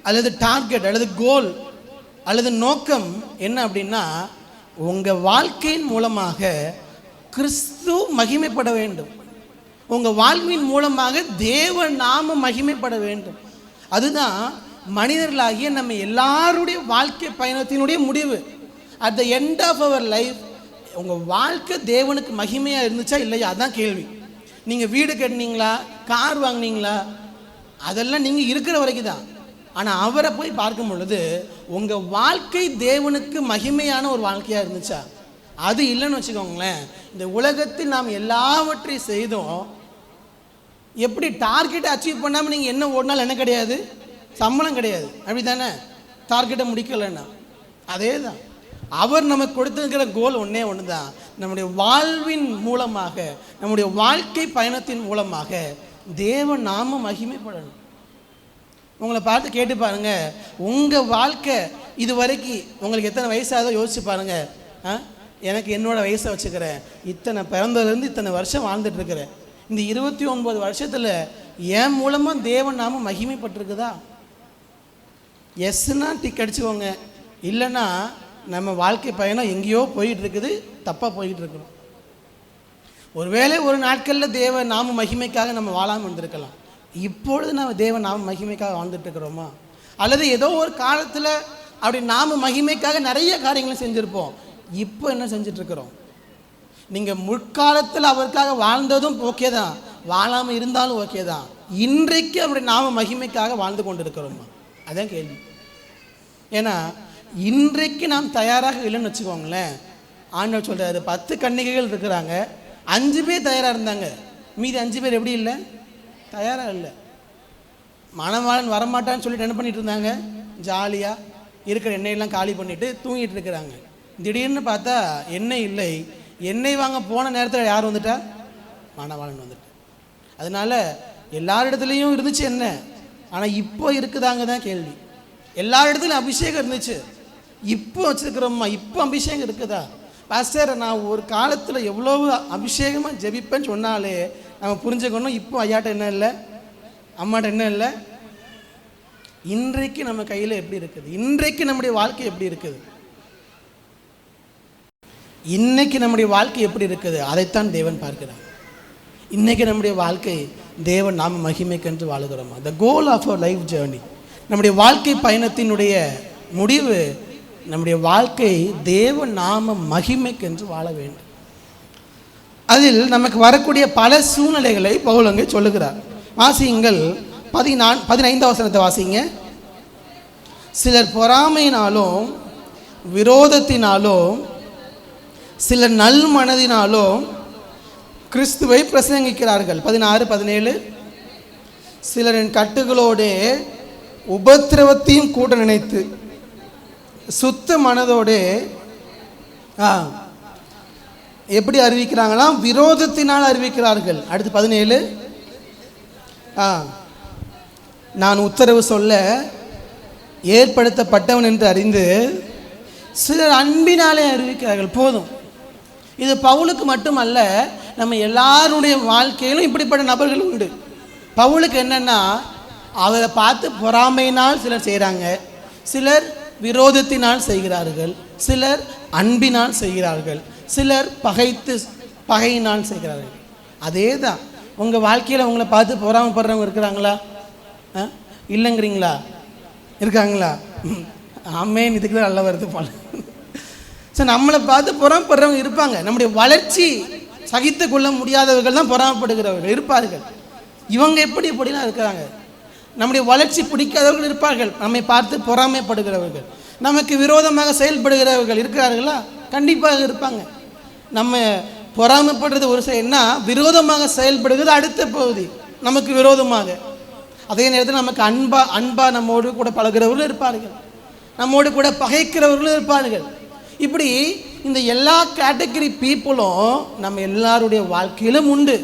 அல்லது டார்கெட் அல்லது கோல் அல்லது நோக்கம் என்ன அப்படின்னா, உங்கள் வாழ்க்கையின் மூலமாக கிறிஸ்து மகிமைப்பட வேண்டும். உங்கள் வாழ்வின் மூலமாக தேவ நாம மகிமைப்பட வேண்டும். அதுதான் மனிதர்களாகிய நம்ம எல்லாருடைய வாழ்க்கை பயணத்தினுடைய முடிவு. At the end of our life உங்கள் வாழ்க்கை தேவனுக்கு மகிமையாக இருந்துச்சா இல்லையா, அதுதான் கேள்வி. நீங்கள் வீடு கட்டினீங்களா, கார் வாங்கினீங்களா, அதெல்லாம் நீங்கள் இருக்கிற வரைக்கும் தான். ஆனால் அவரை போய் பார்க்கும் பொழுது உங்கள் வாழ்க்கை தேவனுக்கு மகிமையான ஒரு வாழ்க்கையாக இருந்துச்சா, அது இல்லைன்னு வச்சுக்கோங்களேன். இந்த உலகத்தில் நாம் எல்லாவற்றையும் செய்தோம், எப்படி டார்கெட்டை அச்சீவ் பண்ணாமல் நீங்கள் என்ன ஓடினாலும் என்ன கிடையாது, சம்பளம் கிடையாது. அப்படி தானே, டார்கெட்டை முடிக்கலைன்னா. அதே தான் அவர் நமக்கு கொடுத்துருக்கிற கோல் ஒன்றே ஒன்று தான், நம்முடைய வாழ்வின் மூலமாக நம்முடைய வாழ்க்கை பயணத்தின் மூலமாக தேவ நாம மகிமைப்படணும். உங்களை பார்த்து கேட்டு பாருங்க, உங்கள் வாழ்க்கை இது வரைக்கும் உங்களுக்கு எத்தனை வயசாக யோசிச்சு பாருங்க. எனக்கு என்னோட வயசை வச்சுக்கிறேன், இத்தனை பிறந்ததுலேருந்து இத்தனை வருஷம் வாழ்ந்துட்டுருக்கிறேன், இந்த 29 வருஷத்தில் என் மூலமாக தேவன் நாம மகிமைப்பட்டிருக்குதா? எஸ்னா டிக் அடிச்சுக்கோங்க, இல்லைன்னா நம்ம வாழ்க்கை பயணம் எங்கேயோ போயிட்டு இருக்குது, தப்பாக போய்கிட்டு இருக்கிறோம். ஒருவேளை ஒரு நாட்களில் தேவ நாம மகிமைக்காக நம்ம வாழாமல் இருந்திருக்கலாம். இப்பொழுது நம்ம தேவ நாம மகிமைக்காக வாழ்ந்துட்டு இருக்கிறோமா? அல்லது ஏதோ ஒரு காலத்தில் அப்படி நாம மகிமைக்காக நிறைய காரியங்களை செஞ்சுருப்போம், இப்போ என்ன செஞ்சிட்ருக்கிறோம்? நீங்கள் முற்காலத்தில் அவருக்காக வாழ்ந்ததும் ஓகே தான், வாழாமல் இருந்தாலும் ஓகே தான், இன்றைக்கு அப்படி நாம மகிமைக்காக வாழ்ந்து கொண்டு இருக்கிறோமா? அதான் கேள்வி. ஏன்னா இன்றைக்கு நாம் தயாராக இல்லைன்னு வச்சுக்கோங்களேன். ஆண்டவர் சொல்கிறாரு, 10 கன்னிகைகள் இருக்கிறாங்க, 5 பேர் தயாராக இருந்தாங்க, மீதி 5 பேர் எப்படி இல்லை, தயாராக இல்லை. மணவாளன் வரமாட்டான்னு சொல்லிட்டு என்ன பண்ணிட்டு இருந்தாங்க, ஜாலியாக இருக்கிற எண்ணெயெல்லாம் காலி பண்ணிவிட்டு தூங்கிட்டு இருக்கிறாங்க. திடீர்னு பார்த்தா எண்ணெய் இல்லை. எண்ணெய் வாங்க போன நேரத்தில் யார் வந்துட்டா, மணவாளன் வந்துட்டா. அதனால் எல்லார் இடத்துலையும் இருந்துச்சு என்ன, ஆனால் இப்போ இருக்குதாங்க தான் கேள்வி. எல்லா இடத்துலையும் அபிஷேகம் இருந்துச்சு, இப்போ வச்சுருக்கிறோம்மா, இப்போ அபிஷேகம் இருக்குதா? பாஸ்டர் நான் ஒரு காலத்தில் எவ்வளவு அபிஷேகமாக ஜெபிப்பேன்னு சொன்னாலே நம்ம புரிஞ்சுக்கணும், இப்போ ஐயாட்ட என்ன இல்லை, அம்மாட்ட என்ன இல்லை. இன்றைக்கு நம்ம கையில் எப்படி இருக்குது, இன்றைக்கு நம்முடைய வாழ்க்கை எப்படி இருக்குது? இன்னைக்கு நம்முடைய வாழ்க்கை எப்படி இருக்குது அதைத்தான் தேவன் பார்க்கிறார். இன்னைக்கு நம்முடைய வாழ்க்கை தேவன் நாம மகிமைக்கென்று வாழுகிறோமா? The goal of our life journey, நம்முடைய வாழ்க்கை பயணத்தினுடைய முடிவு நம்முடைய வாழ்க்கை தேவ நாம மகிமைக்கென்று வாழ வேண்டும். அதில் நமக்கு வரக்கூடிய பல சூழ்நிலைகளை பவுல் அங்கே சொல்லுகிறார். வாசியுங்கள் 15 வசனத்தை வாசிங்க. சிலர் பொறாமையினாலும் விரோதத்தினாலும் சிலர் நல் மனதினாலும் கிறிஸ்துவை பிரசங்கிக்கிறார்கள். 16, 17 சிலரின் கட்டுகளோடு உபத்திரவத்தையும் கூட நினைத்து சுத்த மனதோடு எப்படி அறிவிக்கிறாங்களாம்? விரோதத்தினால் அறிவிக்கிறார்கள். அடுத்து 17 நான் உத்தரவு சொல்ல ஏற்படுத்தப்பட்டவன் என்று அறிந்து சிலர் அன்பினாலே அறிவிக்கிறார்கள். போதும். இது பவுலுக்கு மட்டுமல்ல, நம்ம எல்லாருடைய வாழ்க்கையிலும் இப்படிப்பட்ட நபர்கள் உண்டு. பவுலுக்கு என்னென்னா, அவரை பார்த்து பொறாமையினால் சிலர் செய்கிறாங்க, சிலர் விரோதத்தினால் செய்கிறார்கள், சிலர் அன்பினால் செய்கிறார்கள், சிலர் பகையினால் செய்கிறார்கள். அதே தான் உங்கள் வாழ்க்கையில் உங்களை பார்த்து பொறாமைப்படுறவங்க இருக்கிறாங்களா? இல்லைங்கிறீங்களா? இருக்காங்களா? ஆமேன். இதுக்கு தான் நல்லா வருது போல. ஸோ நம்மளை பார்த்து பொறாமைப்படுறவங்க இருப்பாங்க. நம்முடைய வளர்ச்சி சகித்து கொள்ள முடியாதவர்கள் தான் பொறாமைப்படுகிறவர்கள் இருப்பார்கள். இவங்க எப்படிலாம் இருக்கிறாங்க. நம்முடைய வளர்ச்சி பிடிக்காதவர்கள் இருப்பார்கள், நம்மை பார்த்து பொறாமைப்படுகிறவர்கள். நமக்கு விரோதமாக செயல்படுகிறவர்கள் இருக்கிறார்களா? கண்டிப்பாக இருப்பாங்க. நம்ம பொறாமைப்படுறது ஒரு என்ன, விரோதமாக செயல்படுகிறது அடுத்த பகுதி, நமக்கு விரோதமாக. அதே நேரத்தில் நமக்கு அன்பா நம்மோடு கூட பழகிறவர்களும் இருப்பார்கள், நம்மோடு கூட பகைக்கிறவர்களும் இருப்பார்கள். இப்படி இந்த எல்லா கேட்டகரி பீப்புளும் நம்ம எல்லாருடைய வாழ்க்கையிலும் உண்டு.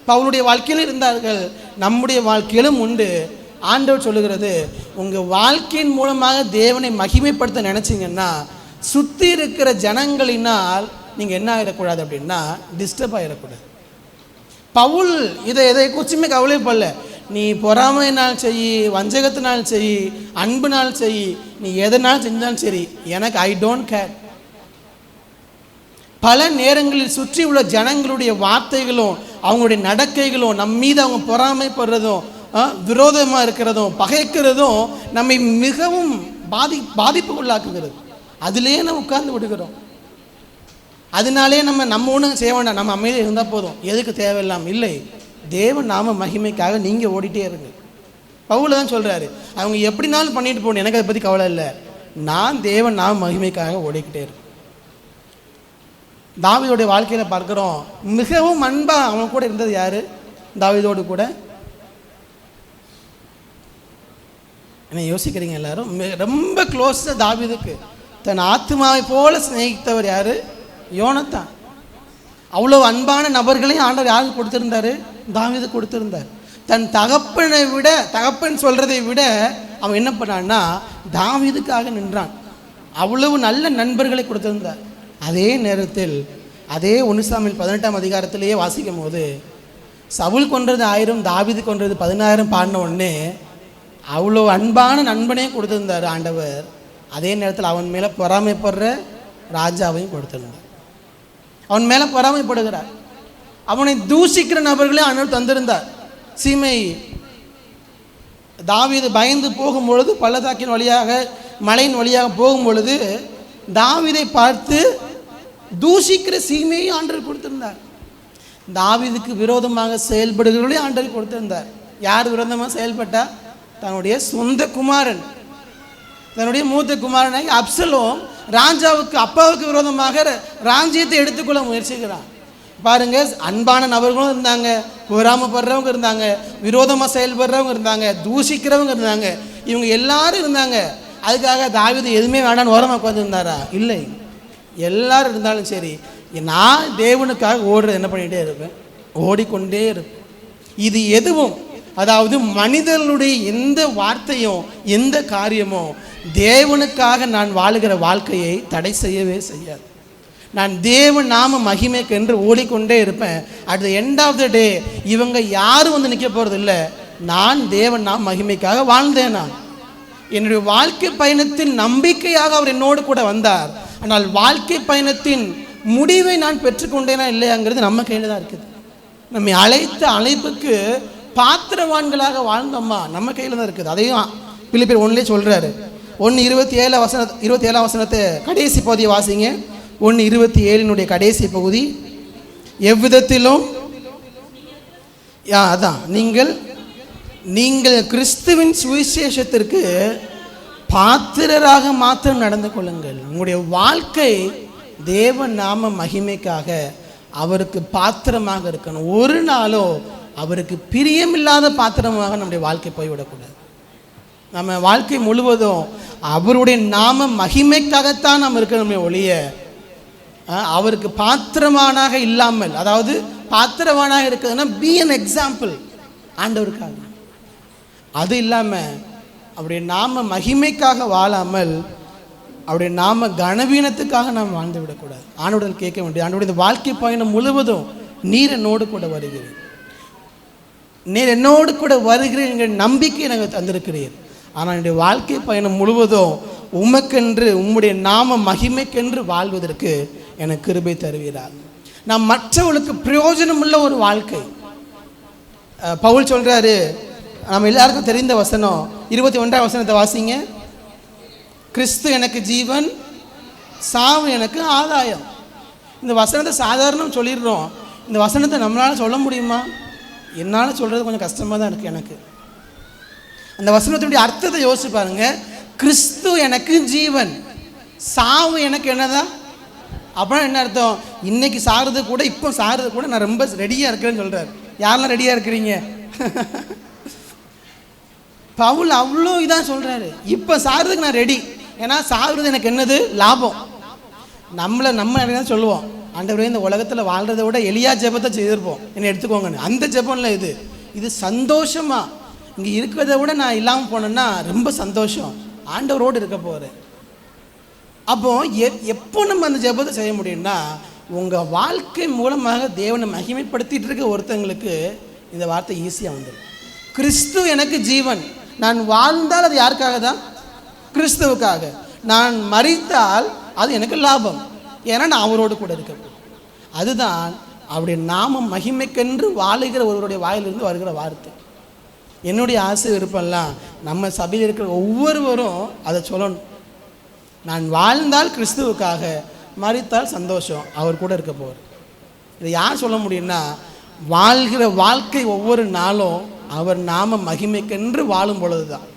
பவுலுடைய வாழ்க்கையிலும் இருந்தார்கள், நம்முடைய வாழ்க்கையிலும் உண்டு. ஆண்டவர் சொல்லுகிறது, உங்கள் வாழ்க்கையின் மூலமாக தேவனை மகிமைப்படுத்த நினச்சிங்கன்னா சுற்றி இருக்கிற ஜனங்களினால் நீங்கள் என்ன ஆகிடக்கூடாது அப்படின்னா டிஸ்டர்ப் ஆகிடக்கூடாது. பவுல் எதை குறிச்சுமே கவலைப்படல. நீ பொறாமையினால் செய், வஞ்சகத்தினால் செய், அன்புனால் செய், நீ எதனால் செஞ்சாலும் சரி, எனக்கு ஐ டோன்ட் கேர். பல நேரங்களில் சுற்றி உள்ள ஜனங்களுடைய வார்த்தைகளும் அவங்களுடைய நடக்கைகளும் நம் மீது அவங்க பொறாமைப்படுறதும் விரோதமாக இருக்கிறதும் பகைக்கிறதும் நம்மை மிகவும் பாதிப்புக்குள்ளாக்குகிறது. அதிலே நம்ம உட்கார்ந்து விடுகிறோம். அதனாலே நம்ம ஒன்றும் செய்ய வேண்டாம், நம்ம அமைதியாக இருந்தால் போதும், எதுக்கு தேவையில்லாமல் இல்லை. தேவன் நாம மகிமைக்காக நீங்கள் ஓடிட்டே இருங்க. பவுல் தான் சொல்கிறாரு, அவங்க எப்படினாலும் பண்ணிட்டு போகணும், எனக்கு அதை பற்றி கவலை இல்லை, நான் தேவன் நாம மகிமைக்காக ஓடிக்கிட்டே இருக்கேன். தாவீதுடைய வாழ்க்கையில் பார்க்குறோம், மிகவும் அன்பாக அவன் கூட இருந்தது யார்? தாவீதோடு கூட என்ன யோசிக்கிறீங்க எல்லாரும்? ரொம்ப க்ளோஸாக தாவீதுக்கு தன் ஆத்மாவை போல சிநேகித்தவர் யார்? யோனத்தான். அவ்வளோ அன்பான நபர்களையும் ஆண்டவர் யாருக்கு கொடுத்துருந்தாரு? தாவீது கொடுத்துருந்தார். தன் தகப்பனை விட, தகப்பன் சொல்கிறதை விட அவன் என்ன பண்ணான்னா தாவீதுக்காக நின்றான். அவ்வளவு நல்ல நண்பர்களை கொடுத்துருந்தார். அதே நேரத்தில் அதே 1 சாமுவேல் 18ஆம் அதிகாரத்திலேயே வாசிக்கும் போது சவுல் கொன்றது 1000, தாவீது கொன்றது 10000 பாடின உடனே அவ்வளோ அன்பான நண்பனே கொடுத்துருந்தார் ஆண்டவர். அதே நேரத்தில் அவன் மேலே பொறாமைப்படுற ராஜாவையும் கொடுத்துருந்தார். அவன் மேலே பொறாமைப்படுகிறார். அவனை தூஷிக்கிற நபர்களே ஆண்டவர் தந்திருந்தார். சீமை தாவீது பயந்து போகும்பொழுது, பள்ளத்தாக்கின் வழியாக மலையின் வழியாக போகும்பொழுது தாவீதை பார்த்து தூஷிக்கிற சீமையை ஆண்டவர் கொடுத்திருந்தார். தாவீதுக்கு விரோதமாக செயல்படுகிறவர்களே ஆண்டவர் கொடுத்திருந்தார். யார் விரோதமாக செயல்பட்டா? தன்னுடைய சொந்த குமாரன், தன்னுடைய மூத்த குமாரனாகி அப்சலோம் ராஜாவுக்கு அப்பாவுக்கு விரோதமாக ராஜ்யத்தை எடுத்துக்கொள்ள முயற்சிக்கிறான். பாருங்க, அன்பான நபர்களும் இருந்தாங்க, பொறாமைப்படுறவங்க இருந்தாங்க, விரோதமாக செயல்படுறவங்க இருந்தாங்க, தூஷிக்கிறவங்க இருந்தாங்க, இவங்க எல்லாரும் இருந்தாங்க. அதுக்காக தாவீது எதுவுமே வேண்டான்னு ஓரமாக உட்காந்துருந்தாரா? இல்லை. எல்லாரும் இருந்தாலும் சரி, நான் தேவனுக்காக ஓடுறது என்ன பண்ணிகிட்டே இருப்பேன், ஓடிக்கொண்டே இருப்பேன். இது எதுவும், அதாவது மனிதர்களுடைய எந்த வார்த்தையும் எந்த காரியமோ தேவனுக்காக நான் வாழுகிற வாழ்க்கையை தடை செய்யவே செய்யாது. நான் தேவன் நாம மகிமைக்கென்று ஓடிக்கொண்டே இருப்பேன். At the end of the day இவங்க யாரும் வந்து நிற்க போகிறது இல்லை. நான் தேவன் நாம மகிமைக்காக வாழ்ந்தேன். நான் என்னுடைய வாழ்க்கை பயணத்தில் நம்பிக்கையாக அவர் என்னோடு கூட வந்தார். ஆனால் வாழ்க்கை பயணத்தின் முடிவை நான் பெற்றுக்கொண்டேனா இல்லையாங்கிறது நம்ம கையில் தான் இருக்குது. நம்மை அழைத்த அழைப்புக்கு பாத்திரவான்களாக வாழ்ந்தோம்மா நம்ம கையில் தான் இருக்குது. அதையும் பிலிப்பியர் 1 சொல்கிறாரு. 1:27 வசனத்தை கடைசி பகுதியை வாசிங்க. 1:27 கடைசி பகுதி. எவ்விதத்திலும் அதான் நீங்கள் கிறிஸ்துவின் சுவிசேஷத்திற்கு பாத்திரராக மாத்திரம் நடந்து கொள்ளுங்கள். உங்களுடைய வாழ்க்கை தேவ நாம மகிமைக்காக அவருக்கு பாத்திரமாக இருக்கணும். ஒரு நாளோ அவருக்கு பிரியமில்லாத பாத்திரமாக நம்முடைய வாழ்க்கை போய்விடக்கூடாது. நம்ம வாழ்க்கை முழுவதும் அவருடைய நாம மகிமைக்காகத்தான் நம்ம இருக்கணுமே ஒழிய அவருக்கு பாத்திரமானாக இல்லாமல், அதாவது பாத்திரவானாக இருக்கிறதுனா பி அன் எக்ஸாம்பிள் ஆண்டவருக்காக, அது இல்லாமல் அவருடைய நாம மகிமைக்காக வாழாமல் அவருடைய நாம கனவீனத்துக்காக நாம் வாழ்ந்து விடக்கூடாது. ஆண்டவரிடம் கேட்க வேண்டியது, ஆண்டவருடைய வாழ்க்கை பயணம் முழுவதும் நீர் என்னோடு கூட வருகிறேன், நீர் என்னோடு கூட வருகிறேன் என்கிற நம்பிக்கை நாங்கள் தந்திருக்கிறீர். ஆனால் என்னுடைய வாழ்க்கை பயணம் முழுவதும் உமக்கென்று உம்முடைய நாம மகிமைக்கென்று வாழ்வதற்கு எனக்கு கிருபை தருவீரார். நாம் மற்றவர்களுக்கு பிரயோஜனம் உள்ள ஒரு வாழ்க்கை. பவுல் சொல்கிறாரு, நம்ம எல்லாருக்கும் தெரிந்த வசனம் 21 வசனத்தை வாசிங்க. கிறிஸ்து எனக்கு ஜீவன், சாவு எனக்கு ஆதாயம். இந்த வசனத்தை சாதாரணம் சொல்லிடுறோம். இந்த வசனத்தை நம்மளால் சொல்ல முடியுமா? என்னால் சொல்கிறது கொஞ்சம் கஷ்டமாக தான் இருக்குது எனக்கு. அந்த வசனத்தினுடைய அர்த்தத்தை யோசிச்சு பாருங்க. கிறிஸ்து எனக்கு ஜீவன், சாவு எனக்கு என்னதான்? அப்படின்னா என்ன அர்த்தம்? இன்னைக்கு சாகிறது கூட, இப்போ சாகிறது கூட நான் ரொம்ப ரெடியாக இருக்கிறேன்னு சொல்கிறார். யாரெல்லாம் ரெடியாக இருக்கிறீங்க? பவுல் அவ்வளோ இதான் சொல்கிறாரு, இப்போ சாகிறதுக்கு நான் ரெடி. ஏன்னா சாகிறது எனக்கு என்னது? லாபம். நம்ம தான் சொல்லுவோம், ஆண்டவரே இந்த உலகத்தில் வாழ்கிறத விட எளியா ஜெபத்தை செய்திருப்போம், என்னை எடுத்துக்கோங்கன்னு. அந்த ஜெபம்ல இது சந்தோஷமா இங்கே இருக்கிறத விட நான் இல்லாமல் போனேன்னா ரொம்ப சந்தோஷம், ஆண்டவரோடு இருக்க போகிறேன். அப்போ எப்போ நம்ம அந்த ஜெபத்தை செய்ய முடியும்னா, உங்கள் வாழ்க்கை மூலமாக தேவனை மகிமைப்படுத்திட்டு இருக்க ஒருத்தங்களுக்கு இந்த வார்த்தை ஈஸியாக வந்துடும். கிறிஸ்து எனக்கு ஜீவன், நான் வாழ்ந்தால் அது யாருக்காக தான்? கிறிஸ்துவுக்காக. நான் மரித்தால் அது எனக்கு லாபம், ஏன்னா நான் அவரோடு கூட இருக்க. அதுதான் அவருடைய நாம மகிமைக்கென்று வாழுகிற ஒருவருடைய வாயிலிருந்து வருகிற வார்த்தை. என்னுடைய ஆசை விருப்பம்லாம் நம்ம சபையில் இருக்கிற ஒவ்வொருவரும் அதை சொல்லணும். நான் வாழ்ந்தால் கிறிஸ்துவுக்காக, மரித்தால் சந்தோஷம், அவர் கூட இருக்க போகிறார். இதை யார் சொல்ல முடியும்னா, வாழ்கிற வாழ்க்கை ஒவ்வொரு நாளும் அவர் நாம மகிமைக்கென்று வாழும் பொழுது தான்,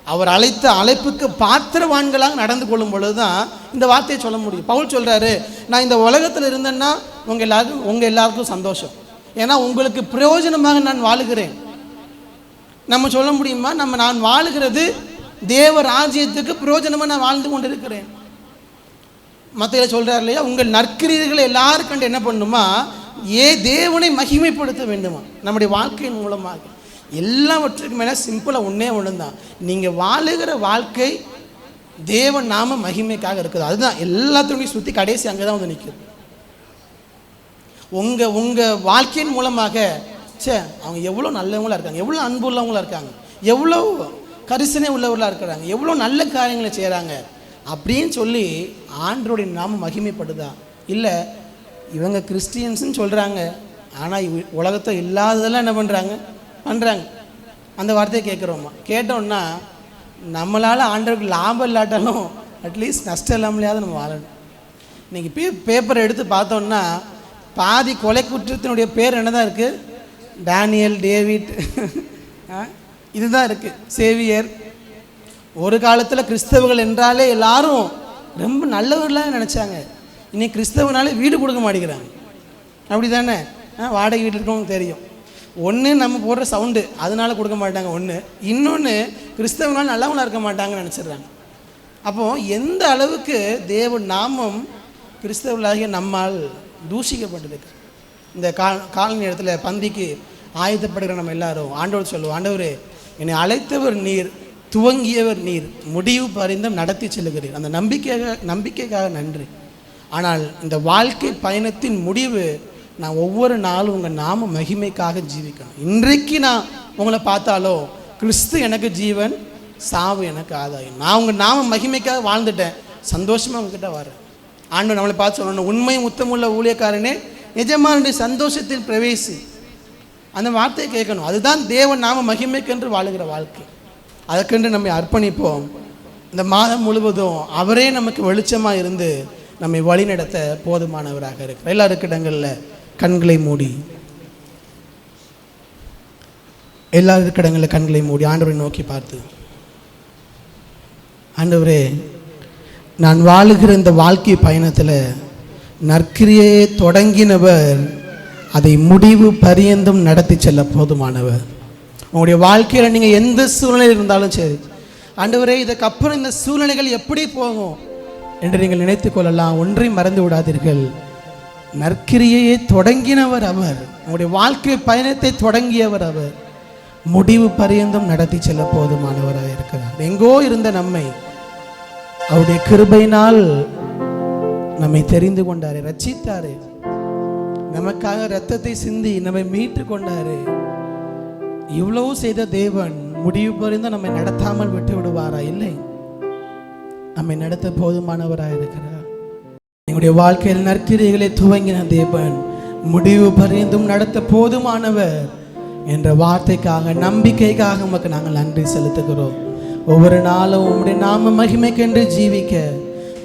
அவர் அழைத்த அழைப்புக்கு பாத்திரவான்களாக நடந்து கொள்ளும் பொழுது தான் இந்த வார்த்தையை சொல்ல முடியும். பவுல் சொல்கிறாரு, நான் இந்த உலகத்தில் இருந்தேன்னா உங்கள் எல்லாருக்கும் சந்தோஷம், ஏன்னா உங்களுக்கு பிரயோஜனமாக நான் வாழுகிறேன். நம்ம சொல்ல முடியுமா? நான் வாழுகிறது தேவ ராஜ்யத்துக்கு பிரயோஜனமாக நான் வாழ்ந்து கொண்டு இருக்கிறேன். மத்தியில் சொல்கிறார் இல்லையா, உங்கள் நற்கிரியைகளை எல்லாரும் கண்டு என்ன பண்ணுமா, தேவனை மகிமைப்படுத்த வேண்டுமா நம்முடைய வாழ்க்கையின் மூலமாக. எல்லாவற்றுக்கும் மேலே சிம்பிளாக ஒன்று தான், நீங்கள் வாழுகிற வாழ்க்கை தேவன் நாம மகிமைக்காக இருக்குது. அதுதான் எல்லாத்துக்குமே சுற்றி கடைசி அங்கே தான் வந்து நிற்குது. உங்கள் வாழ்க்கையின் மூலமாக அவங்க எவ்வளோ நல்லவங்களாக இருக்காங்க, எவ்வளோ அன்பு உள்ளவங்களாக இருக்காங்க, எவ்வளோ கரிசனை உள்ளவர்களாக இருக்கிறாங்க, எவ்வளோ நல்ல காரியங்களை செய்கிறாங்க அப்படின்னு சொல்லி ஆண்டவருடைய நாம மகிமைப்படுதா? இல்லை இவங்க கிறிஸ்டியன்ஸ்ன்னு சொல்கிறாங்க, ஆனால் உலகத்தை இல்லாததெல்லாம் என்ன பண்ணுறாங்க? அந்த வார்த்தையை கேட்குறோமா? கேட்டோம்னா நம்மளால் ஆண்டவருக்கு லாபம் இல்லாட்டாலும் அட்லீஸ்ட் நஷ்டம் இல்லாமலையாவது நம்ம வாழணும். இன்றைக்கி பேப்பரை எடுத்து பார்த்தோம்னா பாதி கொலை குற்றத்தினுடைய பேர் என்ன தான் இருக்குது? டேனியல், டேவிட், இதுதான் இருக்குது. சேவியர். ஒரு காலத்தில் கிறிஸ்தவர்கள் என்றாலே எல்லாரும் ரொம்ப நல்லவர்களாக நினச்சாங்க. இன்னைக்கு கிறிஸ்தவனாலே வீடு கொடுக்க மாட்டேங்கிறாங்க, அப்படி தானே? வாடகை வீட்டில் இருக்கவங்க தெரியும். ஒன்று நம்ம போடுற சவுண்டு அதனால கொடுக்க மாட்டாங்க ஒன்று, இன்னொன்று கிறிஸ்தவனால நல்லவங்களாக இருக்க மாட்டாங்கன்னு நினச்சிடுறாங்க. அப்போது எந்த அளவுக்கு தேவ நாமம் கிறிஸ்தவர்களாகிய நம்மால் தூஷிக்கப்பட்டிருக்கு. இந்த காலனி இடத்துல பந்திக்கு ஆயத்தப்படுகிற நம்ம எல்லாரும் ஆண்டவர் சொல்லுவோம், ஆண்டவரே என்னை அழைத்தவர் நீர், துவங்கியவர் நீர், முடிவு பரிந்தும் நடத்தி செல்லுகிறீர், அந்த நம்பிக்கைக்காக நன்றி. ஆனால் இந்த வாழ்க்கை பயணத்தின் முடிவு நான் ஒவ்வொரு நாளும் உங்கள் நாம மகிமைக்காக ஜீவிக்கணும். இன்றைக்கு நான் உங்களை பார்த்தாலோ கிறிஸ்து எனக்கு ஜீவன், சாவு எனக்கு ஆதாயம், நான் உங்கள் நாம மகிமைக்காக வாழ்ந்துட்டேன், சந்தோஷமாக உங்ககிட்ட வரேன். ஆண்டவர் நம்மளை பார்த்து சொல்லணும், உண்மை முத்தமுள்ள ஊழியக்காரனே எஜமானுடைய சந்தோஷத்தில் பிரவேசி. அந்த வார்த்தையை கேட்கணும். அதுதான் தேவன் நாம மகிமைக்கென்று வாழுகிற வாழ்க்கை. அதற்கென்று நம்மை அர்ப்பணிப்போம். இந்த மாதம் முழுவதும் அவரே நமக்கு வெளிச்சமாக இருந்து நம்மை வழி நடத்த போதுமானவராக இருக்கிறார். எல்லா இடங்களில் கண்களை மூடி, எல்லா இடங்களில் கண்களை மூடி ஆண்டவரை நோக்கி பார்த்து, ஆண்டவரே, நான் வாழுகிற இந்த வாழ்க்கை பயணத்தில் நற்கிரியை தொடங்கினவர் அதை முடிவு பரியந்தும் நடத்தி செல்ல போதுமானவர். உங்களுடைய வாழ்க்கையில் நீங்கள் எந்த சூழ்நிலையில் இருந்தாலும் சரி, ஆண்டவரே இதுக்கப்புறம் இந்த சூழ்நிலைகள் எப்படி போகும் என்று நீங்கள் நினைத்து கொள்ளலாம். ஒன்றை மறந்து விடாதீர்கள், நற்கிரியையை தொடங்கினவர் அவர், உங்களுடைய வாழ்க்கை பயணத்தை தொடங்கியவர் அவர், முடிவு பரியந்தும் நடத்தி செல்ல போதுமானவராக இருக்கிறார். எங்கோ இருந்த நம்மை அவருடைய கிருபையினால் நம்மை தெரிந்து கொண்டாரு, ரட்சித்தாரு, நமக்காக இரத்தத்தை சிந்தி நம்மை மீட்டு கொண்டாரு. இவ்வளவு செய்த தேவன் முடிவு பரிந்தும் நம்மை நடத்தாமல் விட்டு விடுவாரா? இல்லை, நம்மை நடத்த போதுமானவராக இருக்கிறார். எங்களுடைய வாழ்க்கையில் நற்கிரியைகளை துவங்கின தேவன் முடிவு பரிந்தும் நடத்த போதுமானவர் என்ற வார்த்தைக்காக, நம்பிக்கைக்காக நமக்கு நாங்கள் நன்றி செலுத்துகிறோம். ஒவ்வொரு நாளும் உம்முடைய நாம மகிமைக்கென்று ஜீவிக்க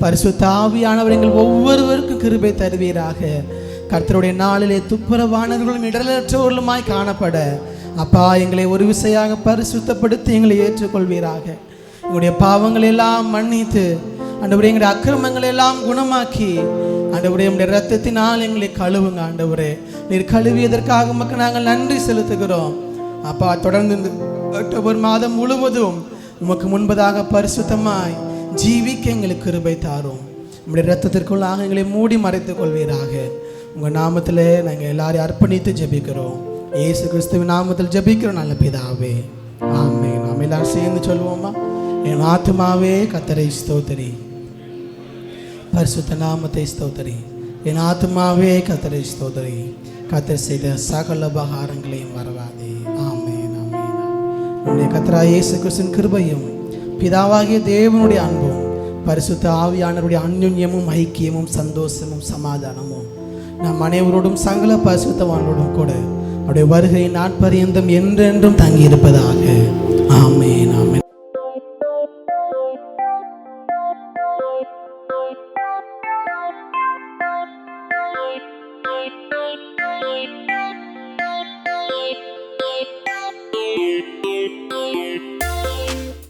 பரிசுத்த ஆவியானவர் எங்கள் ஒவ்வொருவருக்கும் கிருபை தருவீராக. கர்த்தருடைய நாளிலே துப்புரவானவர்களும் இடரற்றவர்களுமாய் காணப்பட அப்பா எங்களை ஒரு விசையாக பரிசுத்தப்படுத்தி எங்களை ஏற்றுக்கொள்வீராக. எங்களுடைய பாவங்களை எல்லாம் மன்னித்து ஆண்டவரே, எங்களுடைய அக்கிரமங்களை எல்லாம் குணமாக்கி ஆண்டவரே, உங்களுடைய இரத்தத்தினால் எங்களை கழுவுங்க. ஆண்டவரே, நீர் கழுவியதற்காக மக்கள் நாங்கள் நன்றி செலுத்துகிறோம். அப்பா, தொடர்ந்து இந்த அக்டோபர் மாதம் முழுவதும் உமக்கு முன்பதாக பரிசுத்தமாய் ஜீவிக்க எங்களுக்கு கிருபை தாரும். உங்களுடைய இரத்தத்திற்குள்ளாக எங்களை மூடி மறைத்துக் கொள்வீராக. உங்கள் நாமத்தில் நாங்கள் எல்லாரையும் அர்ப்பணித்து ஜெபிக்கிறோம். இயேசு கிறிஸ்துவின் நாமத்தில் ஜெபிக்கிறோம் நல்ல பிதாவே, ஆமென். நாம் எல்லாரும் சேர்ந்து சொல்லுவோமா? என் ஆத்துமாவே கர்த்தரை ஸ்தோத்திரி, பரிசுத்த நாமத்தை ஸ்தோத்திரி. என் ஆத்துமாவே கர்த்தரை ஸ்தோத்திரி, கர்த்தர் செய்த சகல உபகாரங்களையும் மறவாதே. ஆமென், ஆமென். நம்முடைய கர்த்தராகிய இயேசு கிறிஸ்துவின் கிருபையும் பிதாவாகிய தேவனுடைய அன்பும் பரிசுத்த ஆவியானவருடைய அந்யோன்யமும் ஐக்கியமும் சந்தோஷமும் சமாதானமும் நம் அனைவரோடும் சகல பரிசுத்தவான்களோடும் கூட அவருடைய வருகை நாட்பரியந்தம் என்றென்றும் தங்கியிருப்பதாக. ஆமென், ஆமென்.